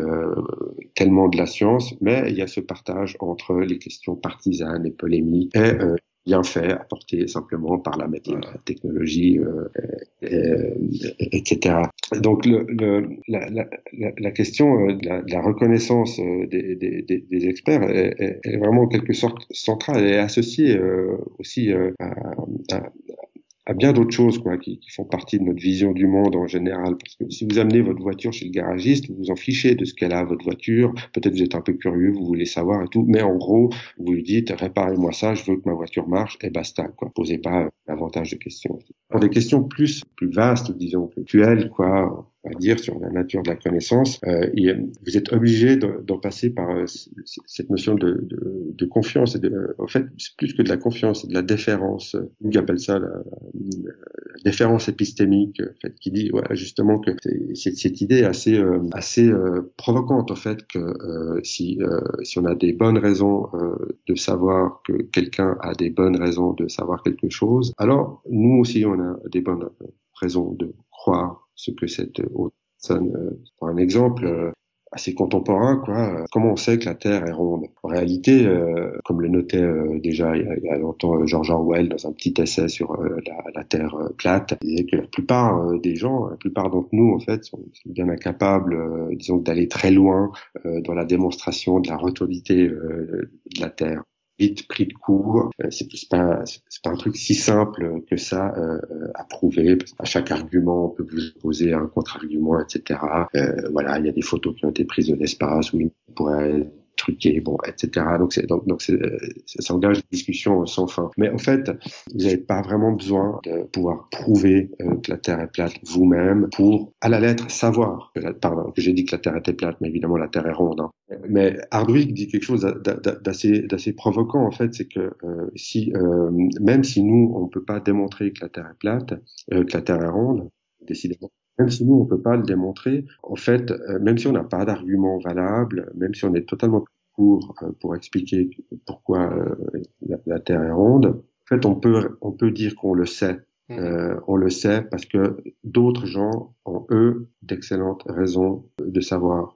tellement de la science, mais il y a ce partage entre les questions partisanes et polémiques et bienfaits apportés simplement par la médecine, la technologie, etc. Donc la question de la reconnaissance des experts est vraiment en quelque sorte centrale et associée aussi à bien d'autres choses qui font partie de notre vision du monde en général. Parce que si vous amenez votre voiture chez le garagiste, vous vous en fichez de ce qu'elle a, votre voiture. Peut-être vous êtes un peu curieux, vous voulez savoir et tout. Mais en gros, vous lui dites, réparez-moi ça, je veux que ma voiture marche, et basta, quoi. Posez pas davantage de questions. Pour des questions plus vastes, disons, actuelles, on va dire, sur la nature de la connaissance, vous êtes obligé d'en passer par cette notion de confiance. En fait, c'est plus que de la confiance, c'est de la déférence. Ils appellent ça la déférence épistémique, en fait, qui dit justement que c'est cette idée assez provocante, en fait, que si on a des bonnes raisons de savoir que quelqu'un a des bonnes raisons de savoir quelque chose, alors nous aussi on a des bonnes raisons de croire ce que cette autre personne. Pour un exemple assez contemporain, comment on sait que la Terre est ronde? En réalité, comme le notait déjà il y a longtemps George Orwell dans un petit essai sur la Terre plate, il disait que la plupart des gens, la plupart d'entre nous, en fait, sont bien incapables, disons, d'aller très loin dans la démonstration de la rotondité de la Terre. Vite pris de court, c'est pas un truc si simple que ça à prouver. Parce qu'à chaque argument, on peut vous opposer un contre-argument, etc. Voilà, il y a des photos qui ont été prises de l'espace où il pourrait truquer, etc. Donc ça engage une discussion sans fin. Mais en fait, vous n'avez pas vraiment besoin de pouvoir prouver que la Terre est plate vous-même pour, à la lettre, savoir que j'ai dit que la Terre était plate, mais évidemment la Terre est ronde. Hein. Mais Hardwick dit quelque chose d'assez provoquant, en fait, c'est que même si nous, on peut pas démontrer que la Terre est plate, que la Terre est ronde, décidément, même si nous, on peut pas le démontrer, en fait, même si on n'a pas d'argument valable, même si on est totalement court pour expliquer pourquoi la Terre est ronde, en fait, on peut dire qu'on le sait. On le sait parce que d'autres gens ont, eux, d'excellentes raisons de savoir,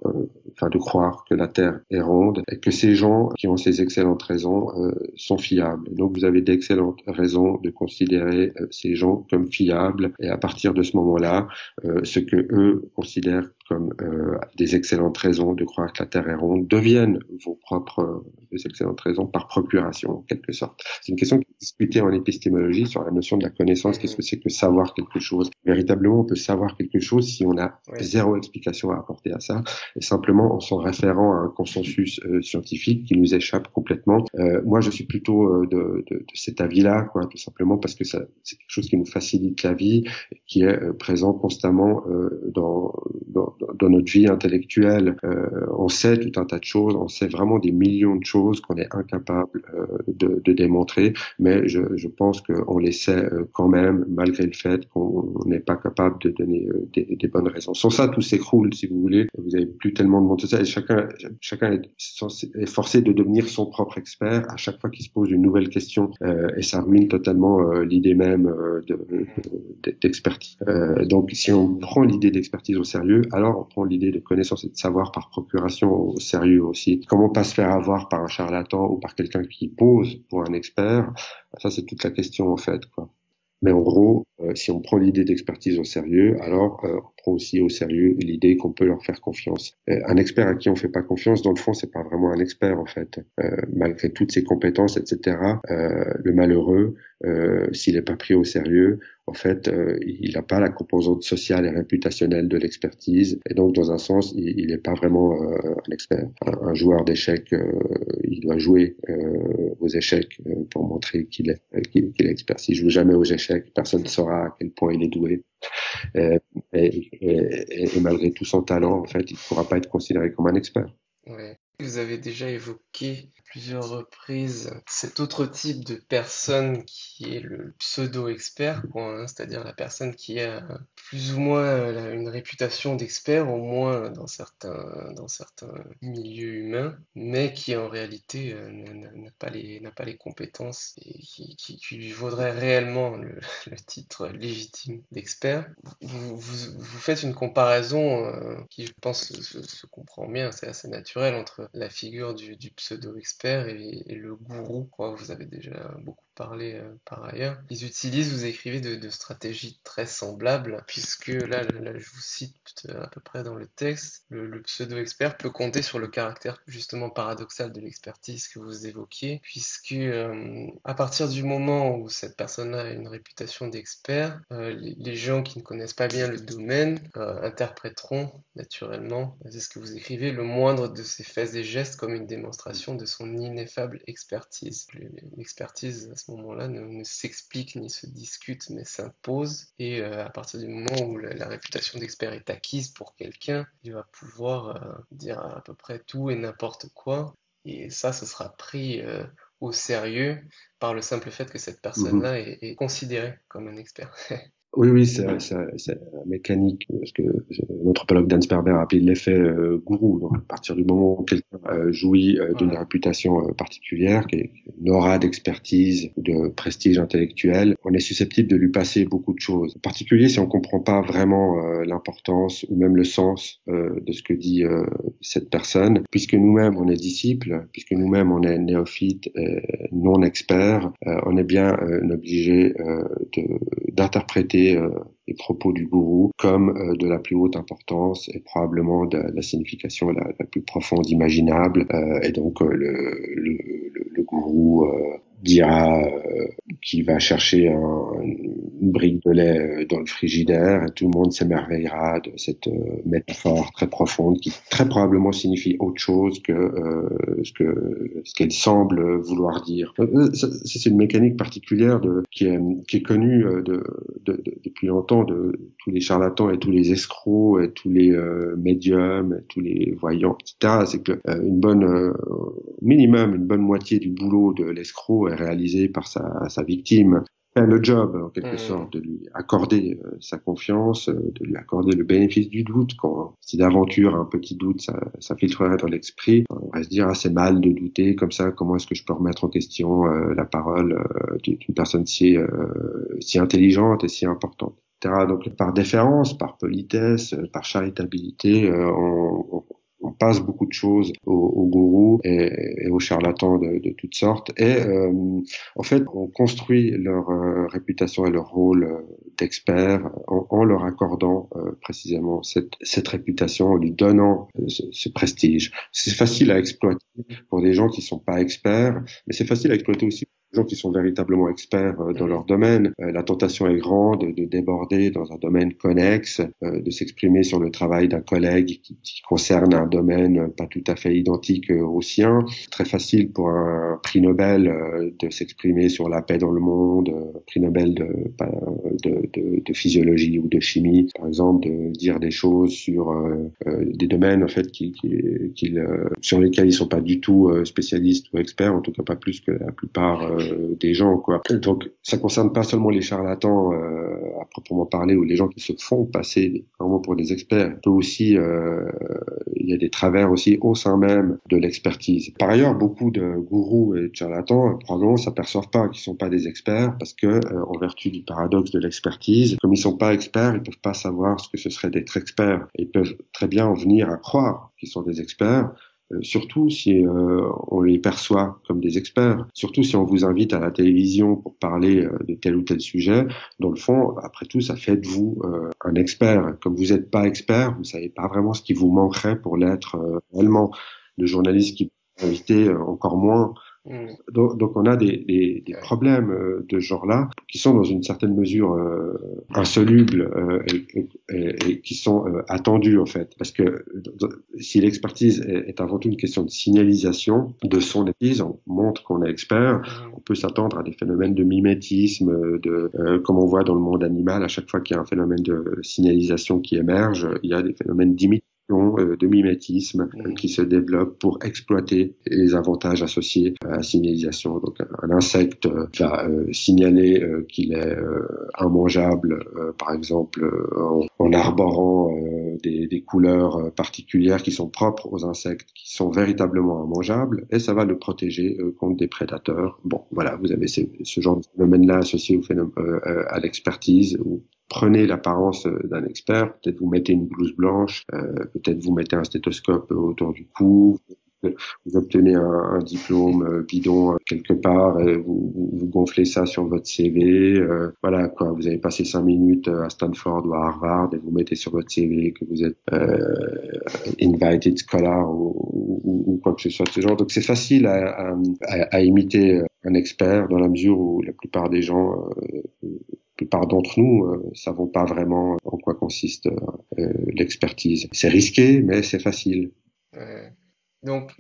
de croire que la Terre est ronde et que ces gens qui ont ces excellentes raisons sont fiables. Donc vous avez d'excellentes raisons de considérer ces gens comme fiables et à partir de ce moment-là, ce que eux considèrent comme des excellentes raisons de croire que la Terre est ronde deviennent vos propres excellentes raisons par procuration en quelque sorte. C'est une question qui est discutée en épistémologie sur la notion de la connaissance. Qu'est-ce que c'est que savoir quelque chose? Véritablement, on peut savoir quelque chose si on a zéro explication à apporter à ça, et simplement en s'en référant à un consensus scientifique qui nous échappe complètement. Moi, je suis plutôt de cet avis-là, tout simplement parce que c'est quelque chose qui nous facilite la vie, qui est présent constamment dans notre vie intellectuelle. On sait tout un tas de choses, on sait vraiment des millions de choses qu'on est incapable de démontrer, mais je pense qu'on les sait quand même, malgré le fait qu'on n'est pas capable de donner des bonnes raisons. Sans ça, tout s'écroule, si vous voulez. Vous n'avez plus tellement de monde social et chacun est forcé de devenir son propre expert à chaque fois qu'il se pose une nouvelle question, et ça ruine totalement l'idée même d'expertise. Donc, si on prend l'idée d'expertise au sérieux, alors on prend l'idée de connaissance et de savoir par procuration au sérieux aussi. Comment pas se faire avoir par un charlatan ou par quelqu'un qui pose pour un expert? Ça, c'est toute la question, en fait, Mais en gros, si on prend l'idée d'expertise au sérieux, alors on prend aussi au sérieux l'idée qu'on peut leur faire confiance. Un expert à qui on fait pas confiance, dans le fond, c'est pas vraiment un expert en fait. Malgré toutes ses compétences, etc. Le malheureux, s'il est pas pris au sérieux, en fait, il n'a pas la composante sociale et réputationnelle de l'expertise, et donc dans un sens, il n'est pas vraiment un expert. Un joueur d'échecs, il doit jouer aux échecs pour montrer qu'il est expert. S'il joue jamais aux échecs, personne ne saura à quel point il est doué. Et malgré tout son talent, en fait, il ne pourra pas être considéré comme un expert. Ouais. Vous avez déjà évoqué à plusieurs reprises cet autre type de personne qui est le pseudo-expert, quoi, hein, c'est-à-dire la personne qui a plus ou moins une réputation d'expert, au moins dans certains milieux humains, mais qui en réalité n'a pas les compétences et qui lui vaudrait réellement le titre légitime d'expert. Vous faites une comparaison qui, je pense, se comprend bien, c'est assez naturel entre la figure du pseudo-expert et le gourou, quoi. Vous avez déjà beaucoup parlé par ailleurs. Ils utilisent, vous écrivez, de stratégies très semblables, puisque là, je vous cite à peu près dans le texte, le pseudo-expert peut compter sur le caractère justement paradoxal de l'expertise que vous évoquiez, puisque à partir du moment où cette personne a une réputation d'expert, les gens qui ne connaissent pas bien le domaine interpréteront naturellement, c'est ce que vous écrivez, le moindre de ses faits et gestes comme une démonstration de son ineffable expertise. L'expertise à ce moment-là ne s'explique ni se discute mais s'impose, et à partir du moment où la réputation d'expert est acquise pour quelqu'un, il va pouvoir dire à peu près tout et n'importe quoi, et ça, ce sera pris au sérieux par le simple fait que cette personne-là est considérée comme un expert. Oui, c'est mécanique, parce que l'anthropologue Dan Sperber a appelé l'effet gourou. Donc, à partir du moment où quelqu'un jouit d'une réputation particulière, qui est une aura d'expertise ou de prestige intellectuel, on est susceptible de lui passer beaucoup de choses. En particulier si on comprend pas vraiment l'importance ou même le sens de ce que dit cette personne, puisque nous-mêmes on est disciples, puisque nous-mêmes on est néophytes, non experts, on est bien obligé d'interpréter les propos du gourou comme de la plus haute importance et probablement de la signification la plus profonde imaginable. Et donc le gourou dira qu'il va chercher une brique de lait dans le frigidaire, et tout le monde s'émerveillera de cette métaphore très profonde qui très probablement signifie autre chose que ce qu'elle semble vouloir dire. C'est une mécanique particulière qui est connue depuis longtemps de tous les charlatans et tous les escrocs et tous les médiums et tous les voyants, etc. C'est que minimum une bonne moitié du boulot de l'escroc est réalisé par sa victime. Fait le job, en quelque sorte, de lui accorder sa confiance, de lui accorder le bénéfice du doute. Si d'aventure un petit doute ça filtrerait dans l'esprit, on va se dire c'est mal de douter comme ça. Comment est-ce que je peux remettre en question la parole d'une personne si intelligente et si importante, etc. Donc par déférence, par politesse, par charitabilité, on passe beaucoup de choses aux gourous et aux charlatans de toutes sortes, et en fait on construit leur réputation et leur rôle d'expert en leur accordant précisément cette réputation, en lui donnant ce prestige. C'est facile à exploiter pour des gens qui sont pas experts, mais c'est facile à exploiter aussi gens qui sont véritablement experts dans leur domaine. La tentation est grande de déborder dans un domaine connexe, de s'exprimer sur le travail d'un collègue qui concerne un domaine pas tout à fait identique au sien. C'est très facile pour un prix Nobel de s'exprimer sur la paix dans le monde, prix Nobel de physiologie ou de chimie, par exemple, de dire des choses sur des domaines en fait sur lesquels ils sont pas du tout spécialistes ou experts, en tout cas pas plus que la plupart des gens, quoi. Donc ça concerne pas seulement les charlatans à proprement parler, ou les gens qui se font passer vraiment pour des experts. Il peut aussi il y a des travers aussi au sein même de l'expertise. Par ailleurs, beaucoup de gourous et de charlatans probablement s'aperçoivent pas qu'ils sont pas des experts, parce que en vertu du paradoxe de l'expertise, comme ils sont pas experts, ils peuvent pas savoir ce que ce serait d'être expert. Ils peuvent très bien en venir à croire qu'ils sont des experts, surtout si on les perçoit comme des experts, surtout si on vous invite à la télévision pour parler de tel ou tel sujet, dans le fond, après tout, ça fait de vous un expert. Comme vous n'êtes pas expert, vous savez pas vraiment ce qui vous manquerait pour l'être réellement. Le journaliste qui vous invite encore moins. Donc on a des problèmes de ce genre-là qui sont dans une certaine mesure insolubles et qui sont attendus en fait, parce que si l'expertise est avant tout une question de signalisation de son expertise, on montre qu'on est expert, on peut s'attendre à des phénomènes de mimétisme, comme on voit dans le monde animal, à chaque fois qu'il y a un phénomène de signalisation qui émerge, il y a des phénomènes d'imitation, de mimétisme qui se développent pour exploiter les avantages associés à la signalisation. Donc un insecte va signaler qu'il est immangeable, par exemple en arborant des couleurs particulières qui sont propres aux insectes, qui sont véritablement immangeables, et ça va le protéger contre des prédateurs. Bon, voilà, vous avez ce genre de phénomène-là associé à l'expertise. Prenez l'apparence d'un expert, peut-être vous mettez une blouse blanche, peut-être vous mettez un stéthoscope autour du cou, vous obtenez un diplôme bidon quelque part, et vous gonflez ça sur votre CV, voilà quoi, vous avez passé 5 minutes à Stanford ou à Harvard et vous mettez sur votre CV que vous êtes invited scholar ou quoi que ce soit de ce genre. Donc c'est facile à imiter un expert dans la mesure où la plupart des gens la plupart d'entre nous savons pas vraiment en quoi consiste l'expertise. C'est risqué, mais c'est facile. Donc,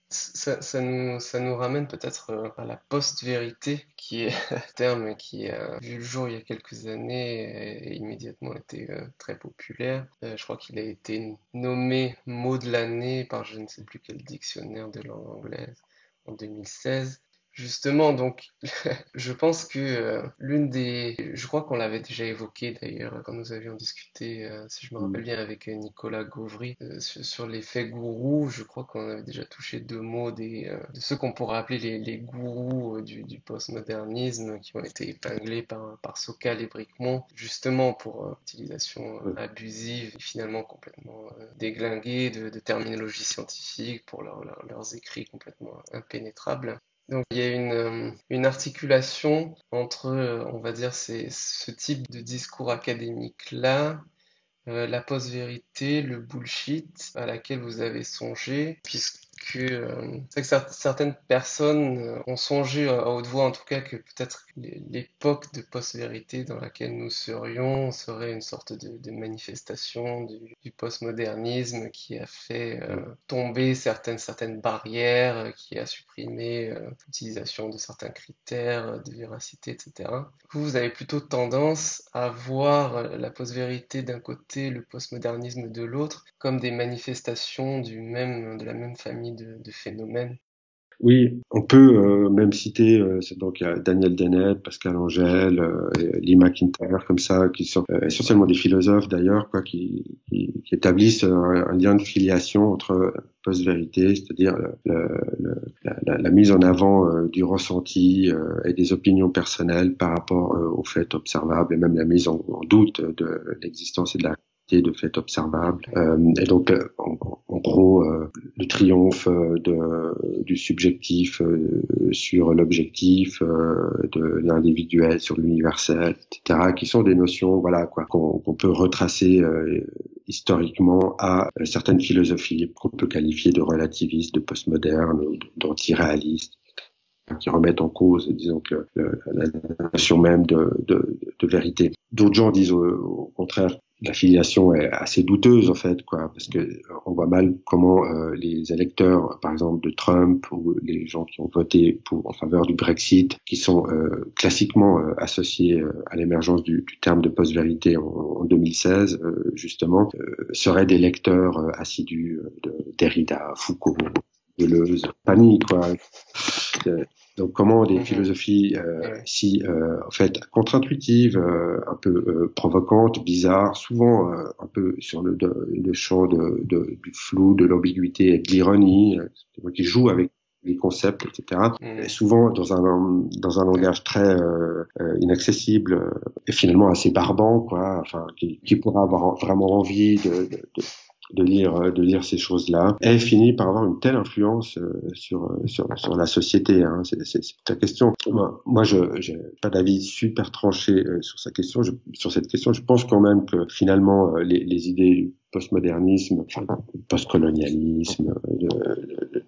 ça nous ramène peut-être à la post-vérité, qui est un terme qui a vu le jour il y a quelques années et immédiatement été très populaire. Je crois qu'il a été nommé mot de l'année par je ne sais plus quel dictionnaire de langue anglaise en 2016. Justement, donc, je pense que je crois qu'on l'avait déjà évoqué d'ailleurs quand nous avions discuté, si je me rappelle bien, avec Nicolas Gauvry sur l'effet gourou. Je crois qu'on avait déjà touché deux mots de ceux qu'on pourrait appeler les gourous du postmodernisme qui ont été épinglés par Sokal et Bricmont, justement pour utilisation abusive et finalement complètement déglinguée de terminologie scientifique pour leurs écrits complètement impénétrables. Donc il y a une articulation entre, on va dire, ce type de discours académique-là, la post-vérité, le bullshit à laquelle vous avez songé, puisque c'est que certaines personnes ont songé à haute voix, en tout cas, que peut-être l'époque de post-vérité dans laquelle nous serions serait une sorte de manifestation du postmodernisme qui a fait tomber certaines barrières, qui a supprimé l'utilisation de certains critères de véracité, etc. Vous avez plutôt tendance à voir la post-vérité d'un côté, le postmodernisme de l'autre, comme des manifestations de la même famille de phénomènes. Oui, on peut même citer donc il y a Daniel Dennett, Pascal Angel, Lee McIntyre comme ça, qui sont essentiellement des philosophes d'ailleurs, quoi, qui établissent un lien de filiation entre post-vérité, c'est-à-dire la mise en avant du ressenti et des opinions personnelles par rapport aux faits observables, et même la mise en doute de l'existence et de la de faits observables. Et donc, en gros, le triomphe du subjectif sur l'objectif, de l'individuel sur l'universel, etc., qui sont des notions, voilà, quoi, qu'on peut retracer historiquement à certaines philosophies qu'on peut qualifier de relativistes, de postmodernes, d'antiréalistes, qui remettent en cause, disons, que la notion même de vérité. D'autres gens disent au contraire, la filiation est assez douteuse en fait, quoi, parce que on voit mal comment les électeurs, par exemple de Trump, ou les gens qui ont voté en faveur du Brexit, qui sont classiquement associés à l'émergence du terme de post-vérité en 2016, justement, seraient des lecteurs assidus de Derrida, Foucault, Deleuze, Panique, quoi. Donc comment des philosophies en fait contre-intuitives, un peu provocantes, bizarres, souvent un peu sur le champ du flou, de l'ambiguïté et de l'ironie, qui jouent avec les concepts, etc. Et souvent dans un langage très inaccessible et finalement assez barbant, quoi. Enfin, qui pourrait avoir vraiment envie de lire ces choses-là, ait fini par avoir une telle influence sur la société. Hein. C'est ta question. Moi, j'ai pas d'avis super tranché sur cette question. Je pense quand même que finalement les idées du postmodernisme, postcolonialisme,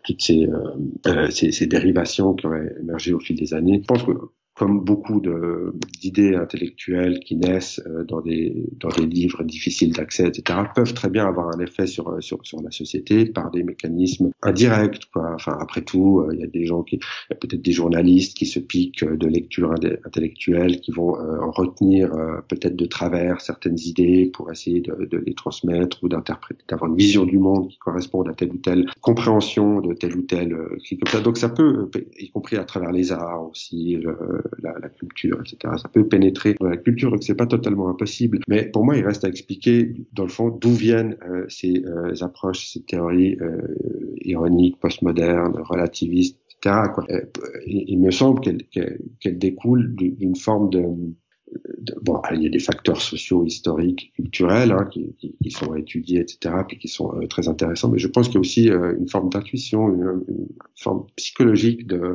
toutes ces dérivations qui ont émergé au fil des années, je pense que comme beaucoup d'idées intellectuelles qui naissent dans des livres difficiles d'accès, etc., peuvent très bien avoir un effet sur la société par des mécanismes indirects, quoi. Enfin, après tout, il y a peut-être des journalistes qui se piquent de lectures intellectuelles, qui vont retenir peut-être de travers certaines idées pour essayer de les transmettre ou d'interpréter, d'avoir une vision du monde qui corresponde à telle ou telle compréhension de tel ou tel comme ça. Donc ça peut, y compris à travers les arts aussi, la culture, etc. Ça peut pénétrer dans la culture, donc c'est pas totalement impossible. Mais pour moi, il reste à expliquer, dans le fond, d'où viennent ces approches, ces théories ironiques, postmodernes, relativistes, etc. Quoi. Il me semble qu'elles découlent d'une forme bon, il y a des facteurs sociaux, historiques, culturels qui sont étudiés, etc., puis qui sont très intéressants. Mais je pense qu'il y a aussi une forme d'intuition, une forme psychologique de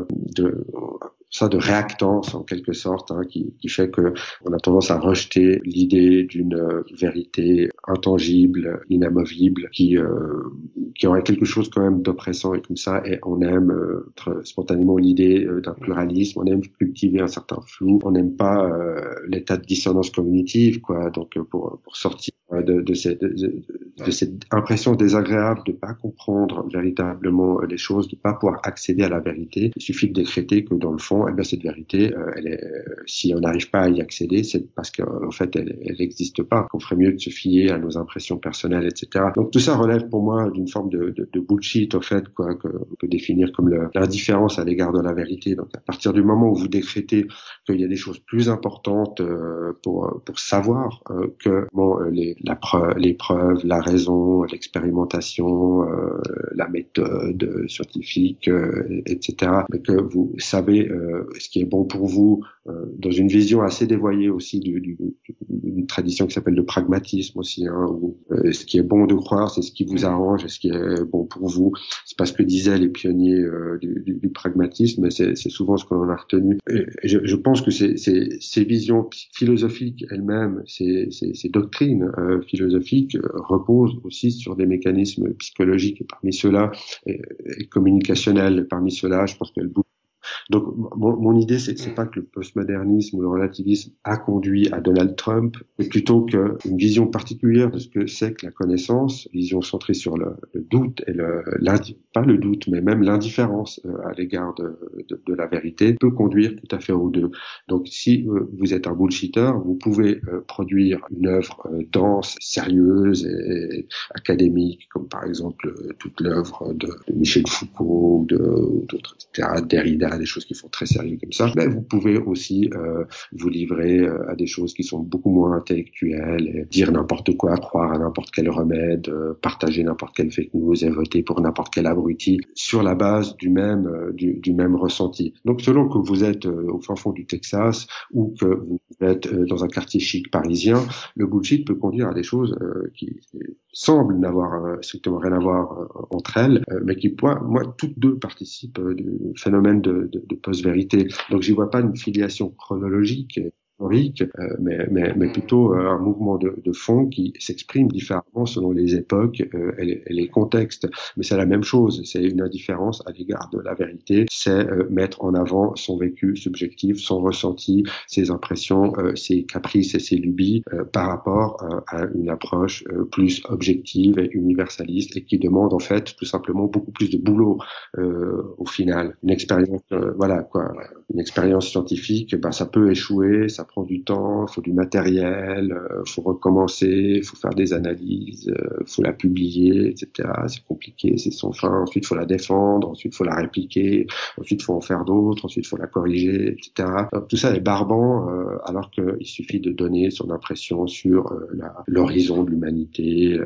réactance en quelque sorte, hein, qui fait que on a tendance à rejeter l'idée d'une vérité intangible, inamovible, qui aurait quelque chose quand même d'oppressant et comme ça. Et on aime spontanément l'idée d'un pluralisme, on aime cultiver un certain flou, on n'aime pas l'état de dissonance cognitive, quoi. Donc pour sortir de cette impression désagréable de pas comprendre véritablement les choses, de pas pouvoir accéder à la vérité, il suffit de décréter que dans le fond, cette vérité, si on n'arrive pas à y accéder, c'est parce qu'en fait, elle n'existe pas. Qu'on ferait mieux de se fier à nos impressions personnelles, etc. Donc tout ça relève pour moi d'une forme de bullshit, en fait, quoi, qu'on peut définir comme l'indifférence à l'égard de la vérité. Donc à partir du moment où vous décrétez qu'il y a des choses plus importantes pour savoir que les preuves, la raison, l'expérimentation, la méthode scientifique, etc., mais que vous savez ce qui est bon pour vous, dans une vision assez dévoyée aussi d'une tradition qui s'appelle le pragmatisme aussi, hein, où ce qui est bon de croire, c'est ce qui vous arrange, et ce qui est bon pour vous. C'est pas ce que disaient les pionniers du pragmatisme, mais c'est souvent ce qu'on a retenu. Et je pense que ces visions philosophiques elles-mêmes, ces doctrines philosophiques reposent aussi sur des mécanismes psychologiques, et parmi ceux-là, et communicationnels. Parmi ceux-là, je pense qu'elles bougent. Donc, mon idée, c'est pas que le postmodernisme ou le relativisme a conduit à Donald Trump, mais plutôt qu'une vision particulière de ce que c'est que la connaissance, vision centrée sur le doute et pas le doute, mais même l'indifférence à l'égard de la vérité, peut conduire tout à fait aux deux. Donc, si vous êtes un bullshitter, vous pouvez produire une œuvre dense, sérieuse et académique, comme par exemple toute l'œuvre de Michel Foucault ou d'autres, etc., Derrida, des choses qui sont très sérieuses comme ça, mais vous pouvez aussi vous livrer à des choses qui sont beaucoup moins intellectuelles, et dire n'importe quoi, croire à n'importe quel remède, partager n'importe quelle fake news et voter pour n'importe quel abruti sur la base du même ressenti. Donc selon que vous êtes au fin fond du Texas ou que vous êtes dans un quartier chic parisien, le bullshit peut conduire à des choses qui semblent n'avoir strictement rien à voir entre elles, mais qui, moi, toutes deux participent du phénomène de post-vérité. Donc, j'y vois pas une filiation chronologique, historique, mais plutôt un mouvement de fond qui s'exprime différemment selon les époques et les contextes. Mais c'est la même chose, c'est une indifférence à l'égard de la vérité, c'est mettre en avant son vécu subjectif, son ressenti, ses impressions, ses caprices et ses lubies par rapport à une approche plus objective et universaliste, et qui demande en fait tout simplement beaucoup plus de boulot au final. Une expérience, une expérience scientifique, ça peut échouer, ça prend du temps, il faut du matériel, faut recommencer, faut faire des analyses, faut la publier, etc. C'est compliqué, c'est sans fin. Ensuite, faut la défendre, ensuite faut la répliquer, ensuite faut en faire d'autres, ensuite faut la corriger, etc. Donc, tout ça est barbant, alors qu'il suffit de donner son impression sur l'horizon de l'humanité,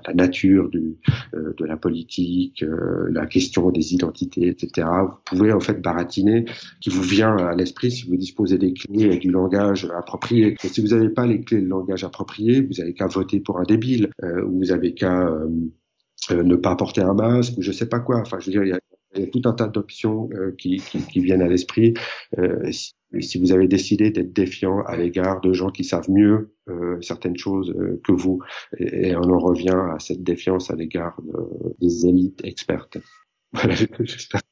la nature de la politique, la question des identités, etc. Vous pouvez en fait baratiner, qui vous vient à l'esprit si vous disposez des clés et du langage langage approprié. Et si vous n'avez pas les clés de langage appropriées, vous avez qu'à voter pour un débile, ou vous avez qu'à ne pas porter un masque, ou je sais pas quoi. Enfin, je veux dire, il y a tout un tas d'options qui viennent à l'esprit. Si vous avez décidé d'être défiant à l'égard de gens qui savent mieux certaines choses que vous, et on en revient à cette défiance à l'égard des élites expertes. Voilà,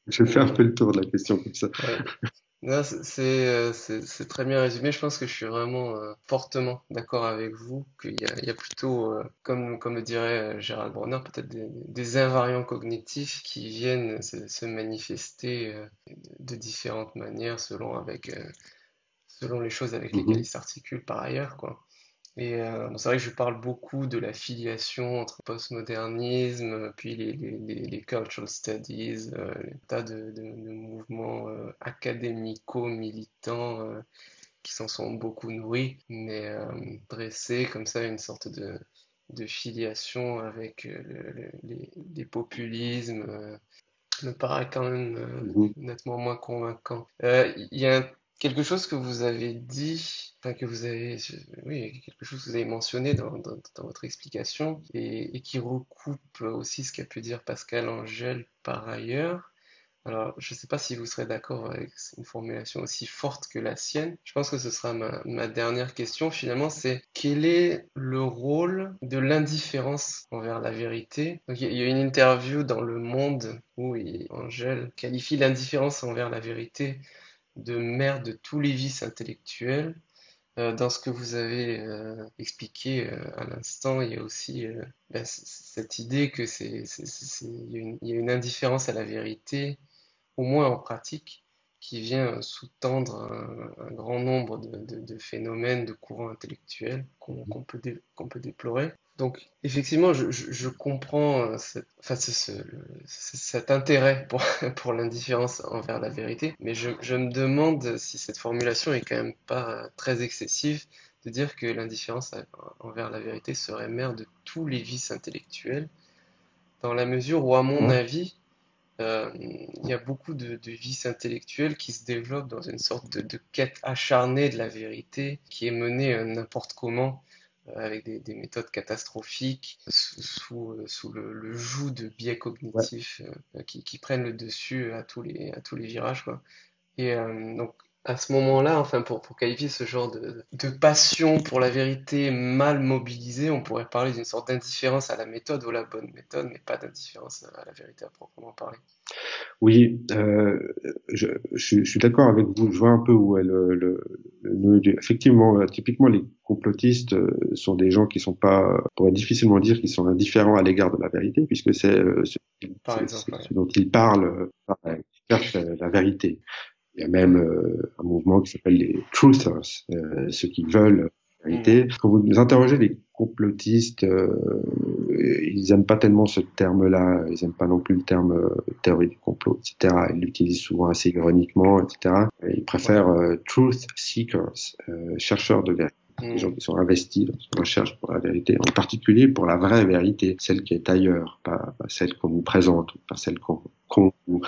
je fais un peu le tour de la question comme ça. Ouais. Non, c'est très bien résumé. Je pense que je suis vraiment fortement d'accord avec vous qu'il y a plutôt, comme le dirait Gérald Bronner, peut-être des invariants cognitifs qui viennent se manifester de différentes manières selon les choses avec lesquelles ils s'articulent par ailleurs, quoi. Et bon, c'est vrai que je parle beaucoup de la filiation entre postmodernisme, puis les cultural studies, les tas de mouvements académico-militants qui s'en sont beaucoup nourris, mais dresser comme ça une sorte de filiation avec les populismes me paraît quand même nettement moins convaincant. Il y a quelque chose que vous avez dit, enfin que vous avez, oui, quelque chose que vous avez mentionné dans votre explication et qui recoupe aussi ce qu'a pu dire Pascal Angel par ailleurs. Alors, je ne sais pas si vous serez d'accord avec une formulation aussi forte que la sienne. Je pense que ce sera ma dernière question. Finalement, c'est quel est le rôle de l'indifférence envers la vérité? Donc, il y a une interview dans Le Monde où Angèle qualifie l'indifférence envers la vérité de mère de tous les vices intellectuels. Dans ce que vous avez expliqué à l'instant, il y a aussi cette idée que il y a une indifférence à la vérité au moins en pratique, qui vient sous-tendre un grand nombre de phénomènes, de courants intellectuels qu'on peut déplorer. Donc, effectivement, je comprends cet intérêt pour l'indifférence envers la vérité, mais je me demande si cette formulation est quand même pas très excessive de dire que l'indifférence envers la vérité serait mère de tous les vices intellectuels, dans la mesure où, à mon avis, il y a beaucoup de vices intellectuels qui se développent dans une sorte de quête acharnée de la vérité qui est menée n'importe comment avec des méthodes catastrophiques sous le joug de biais cognitifs qui prennent le dessus à tous les virages, quoi. Et donc à ce moment-là, enfin pour qualifier ce genre de passion pour la vérité mal mobilisée, on pourrait parler d'une sorte d'indifférence à la méthode ou la bonne méthode, mais pas d'indifférence à la vérité à proprement parler. Oui, je suis d'accord avec vous. Je vois un peu où est effectivement, typiquement, les complotistes sont des gens qui sont pas, on pourrait difficilement dire qu'ils sont indifférents à l'égard de la vérité, puisque c'est ce dont ils parlent, qui cherchent la vérité. Il y a même un mouvement qui s'appelle les truthers, ceux qui veulent la vérité. Quand vous interrogez les complotistes, ils aiment pas tellement ce terme-là, ils aiment pas non plus le terme théorie du complot, etc. Ils l'utilisent souvent assez ironiquement, etc. Et ils préfèrent truth seekers, chercheurs de vérité. Des gens qui sont investis dans une recherche pour la vérité, en particulier pour la vraie vérité, celle qui est ailleurs, pas celle qu'on nous présente, pas celle qu'on nous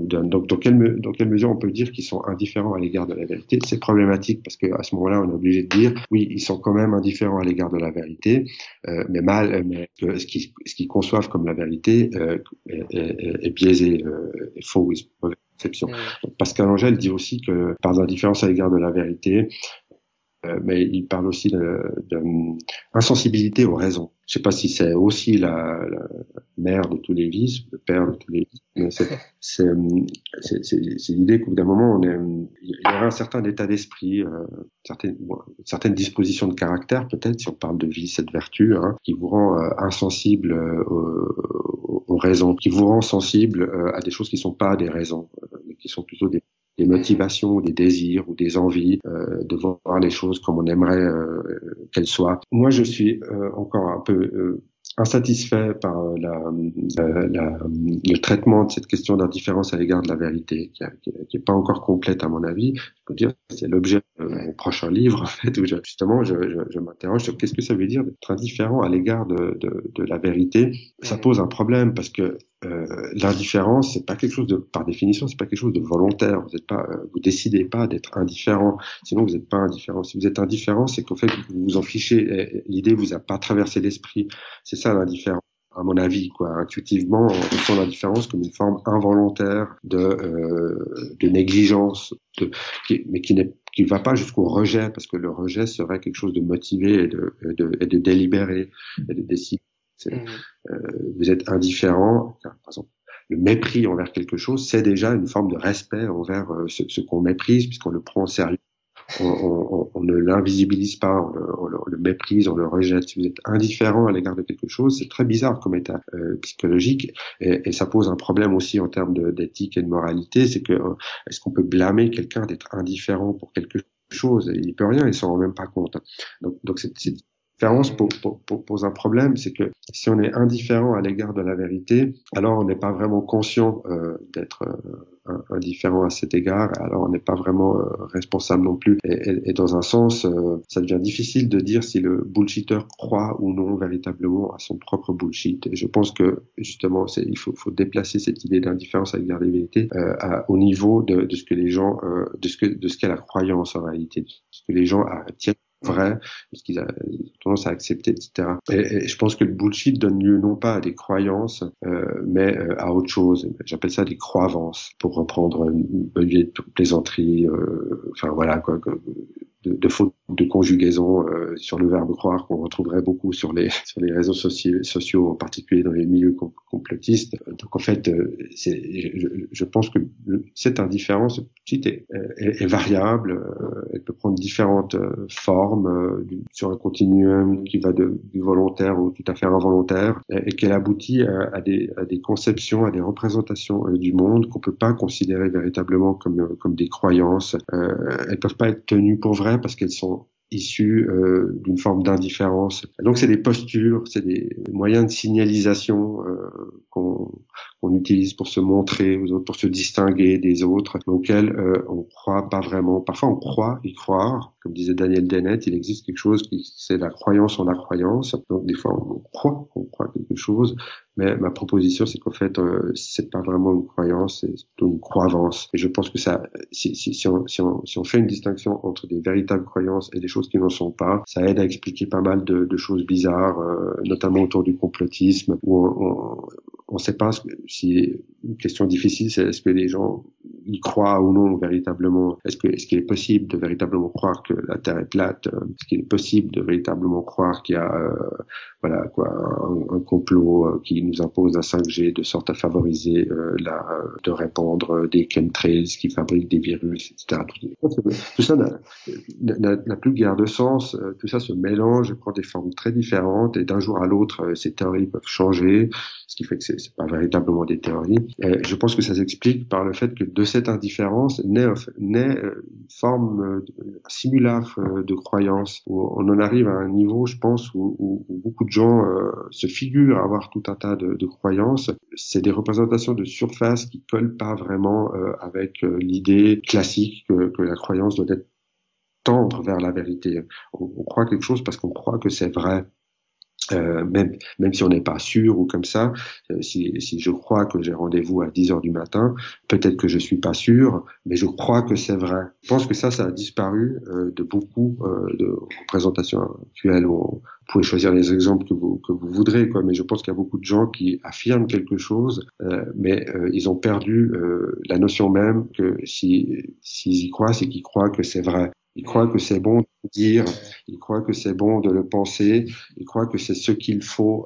donne. Donc, dans quelle mesure on peut dire qu'ils sont indifférents à l'égard de la vérité? C'est problématique parce que à ce moment-là, on est obligé de dire, oui, ils sont quand même indifférents à l'égard de la vérité, mais ce qu'ils conçoivent comme la vérité est biaisé, est faux, mauvaise conception. Donc, Pascal Angel dit aussi que par indifférence à l'égard de la vérité, mais il parle aussi d'insensibilité aux raisons. Je sais pas si c'est aussi la mère de tous les vices, le père de tous les vices, mais c'est l'idée qu'au bout d'un moment, il y a un certain état d'esprit, certaines dispositions de caractère, peut-être, si on parle de vice et de vertu, qui vous rend insensible aux raisons, qui vous rend sensible à des choses qui sont pas des raisons, mais qui sont plutôt des motivations, ou des désirs, ou des envies de voir les choses comme on aimerait qu'elles soient. Moi, je suis encore un peu insatisfait par le traitement de cette question d'indifférence à l'égard de la vérité, qui est pas encore complète à mon avis. Je peux dire, c'est l'objet de mon prochain livre, en fait, où justement je m'interroge sur qu'est-ce que ça veut dire d'être indifférent à l'égard de la vérité. Ça pose un problème parce que l'indifférence, c'est pas quelque chose de, par définition, c'est pas quelque chose de volontaire. Vous êtes pas, vous décidez pas d'être indifférent. Sinon, vous n'êtes pas indifférent. Si vous êtes indifférent, c'est qu'en fait, vous vous en fichez. L'idée vous a pas traversé l'esprit. C'est ça l'indifférence. À mon avis, quoi. Intuitivement, on ressent l'indifférence comme une forme involontaire de négligence, mais qui ne va pas jusqu'au rejet, parce que le rejet serait quelque chose de motivé et de délibéré et de décider. Vous êtes indifférent, par exemple, le mépris envers quelque chose, c'est déjà une forme de respect envers ce qu'on méprise, puisqu'on le prend au sérieux. On ne l'invisibilise pas, on le méprise, on le rejette. Si vous êtes indifférent à l'égard de quelque chose, c'est très bizarre comme état psychologique, et ça pose un problème aussi en termes d'éthique et de moralité. C'est que est-ce qu'on peut blâmer quelqu'un d'être indifférent pour quelque chose? Il peut rien, il s'en rend même pas compte. Donc cette différence pose un problème, c'est que si on est indifférent à l'égard de la vérité, alors on n'est pas vraiment conscient d'être indifférent à cet égard, alors on n'est pas vraiment responsable non plus. Et dans un sens, ça devient difficile de dire si le bullshitter croit ou non véritablement à son propre bullshit. Et je pense que justement, il faut déplacer cette idée d'indifférence à l'égard des vérités au niveau de ce que les gens, de ce qu'est la croyance en réalité, de ce que les gens tiennent vrai, parce qu'ils ont tendance à accepter, etc. Et je pense que le bullshit donne lieu non pas à des croyances, mais à autre chose. J'appelle ça des croyances, pour reprendre une vieille plaisanterie, enfin voilà quoi, de faute de conjugaison sur le verbe croire qu'on retrouverait beaucoup sur les réseaux sociaux, en particulier dans les milieux complotistes. Donc en fait, je pense que cette indifférence est variable, elle peut prendre différentes formes sur un continuum qui va du volontaire au tout à fait involontaire, et qu'elle aboutit à des conceptions, à des représentations du monde qu'on peut pas considérer véritablement comme des croyances. Elles peuvent pas être tenues pour vraies parce qu'elles sont issues d'une forme d'indifférence. Donc c'est des postures, c'est des moyens de signalisation qu'on utilise pour se montrer aux autres, pour se distinguer des autres, auxquels on croit pas vraiment. Parfois on croit y croire, comme disait Daniel Dennett, il existe quelque chose c'est la croyance en la croyance. Donc des fois on croit quelque chose, mais ma proposition c'est qu'en fait c'est pas vraiment une croyance, c'est plutôt une croyance. Et je pense que ça, si on fait une distinction entre des véritables croyances et des choses qui n'en sont pas, ça aide à expliquer pas mal de choses bizarres, notamment autour du complotisme, où on ne sait pas si une question difficile, c'est est-ce que les gens y croient ou non véritablement. Est-ce qu'il est possible de véritablement croire que la Terre est plate? Est-ce qu'il est possible de véritablement croire qu'il y a voilà quoi un complot qui nous impose un 5G de sorte à favoriser de répandre des chemtrails qui fabriquent des virus, etc. Tout ça n'a plus guère de sens. Tout ça se mélange, prend des formes très différentes, et d'un jour à l'autre, ces théories peuvent changer, ce qui fait que c'est pas véritablement des théories. Et je pense que ça s'explique par le fait que de cette indifférence naît une forme, un simulacre de croyance, où on en arrive à un niveau, je pense, où beaucoup de gens se figurent avoir tout un tas de croyances. C'est des représentations de surface qui collent pas vraiment avec l'idée classique que la croyance doit être tendre vers la vérité. On croit quelque chose parce qu'on croit que c'est vrai. Même si on n'est pas sûr ou comme ça, si je crois que j'ai rendez-vous à 10 heures du matin, peut-être que je suis pas sûr, mais je crois que c'est vrai. Je pense que ça a disparu de beaucoup de représentations actuelles. Vous pouvez choisir les exemples que vous voudrez, quoi, mais je pense qu'il y a beaucoup de gens qui affirment quelque chose, mais ils ont perdu la notion même que s'ils y croient, c'est qu'ils croient que c'est vrai. Ils croient que c'est bon de le dire, ils croient que c'est bon de le penser, ils croient que c'est ce qu'il faut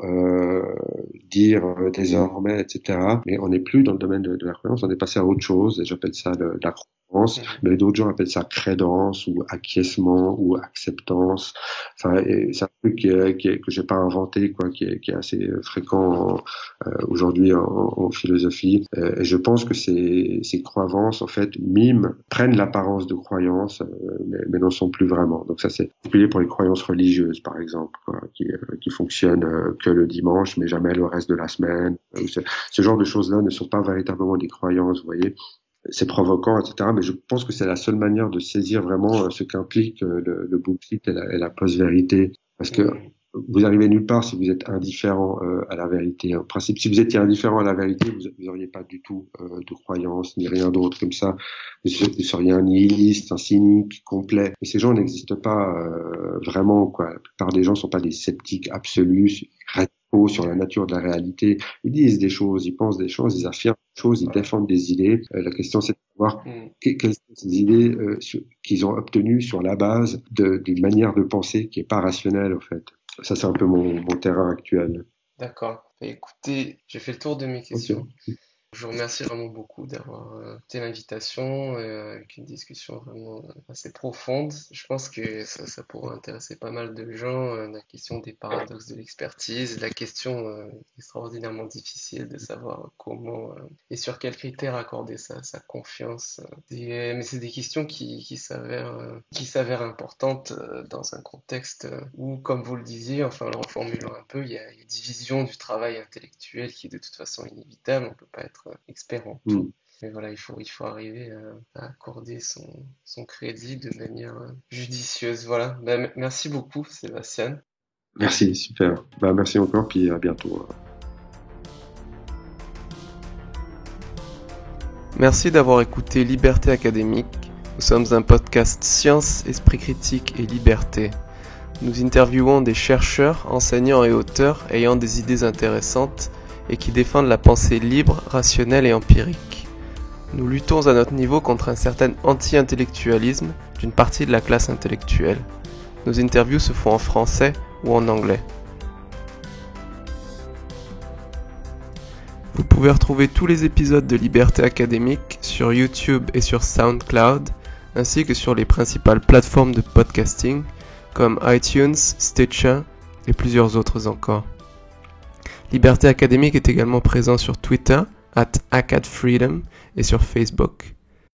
dire désormais, etc. Mais on n'est plus dans le domaine de la croyance, on est passé à autre chose, et j'appelle ça la croyance, mais d'autres gens appellent ça crédence ou acquiescement ou acceptance. Enfin, c'est un truc que j'ai pas inventé, quoi, qui est assez fréquent aujourd'hui en philosophie. Et je pense que ces croyances, en fait, prennent l'apparence de croyances, mais n'en sont plus vraiment. Donc ça, c'est particulier pour les croyances religieuses, par exemple, quoi, qui fonctionnent que le dimanche, mais jamais le reste de la semaine. Ce genre de choses-là ne sont pas véritablement des croyances, vous voyez. C'est provoquant, etc. Mais je pense que c'est la seule manière de saisir vraiment ce qu'implique le bullshit et la post-vérité. Parce que vous arrivez nulle part si vous êtes indifférent à la vérité. En principe, si vous étiez indifférent à la vérité, vous auriez pas du tout de croyance ni rien d'autre comme ça. Vous seriez un nihiliste, un cynique complet. Et ces gens n'existent pas vraiment, quoi. La plupart des gens sont pas des sceptiques absolus, radicaux sur la nature de la réalité. Ils disent des choses, ils pensent des choses, ils affirment des choses, ils défendent des idées. La question, c'est de savoir quelles sont ces idées qu'ils ont obtenues sur la base d'une manière de penser qui est pas rationnelle, en fait. Ça, c'est un peu mon terrain actuel. D'accord. Écoutez, j'ai fait le tour de mes questions. Okay. Je vous remercie vraiment beaucoup d'avoir accepté l'invitation avec une discussion vraiment assez profonde. Je pense que ça pourrait intéresser pas mal de gens, la question des paradoxes de l'expertise, la question extraordinairement difficile de savoir comment et sur quels critères accorder sa confiance. Mais c'est des questions qui s'avèrent importantes dans un contexte où, comme vous le disiez, enfin en le reformulant un peu, il y a division du travail intellectuel qui est de toute façon inévitable. On peut pas être expert en tout. Mais voilà, il faut arriver à accorder son crédit de manière judicieuse. Voilà. Merci beaucoup, Sébastien. Merci, super. Merci encore, puis à bientôt. Merci d'avoir écouté Liberté Académique. Nous sommes un podcast science, esprit critique et liberté. Nous interviewons des chercheurs, enseignants et auteurs ayant des idées intéressantes et qui défendent la pensée libre, rationnelle et empirique. Nous luttons à notre niveau contre un certain anti-intellectualisme d'une partie de la classe intellectuelle. Nos interviews se font en français ou en anglais. Vous pouvez retrouver tous les épisodes de Liberté Académique sur YouTube et sur SoundCloud, ainsi que sur les principales plateformes de podcasting comme iTunes, Stitcher et plusieurs autres encore. Liberté Académique est également présent sur Twitter @acadfreedom et sur Facebook.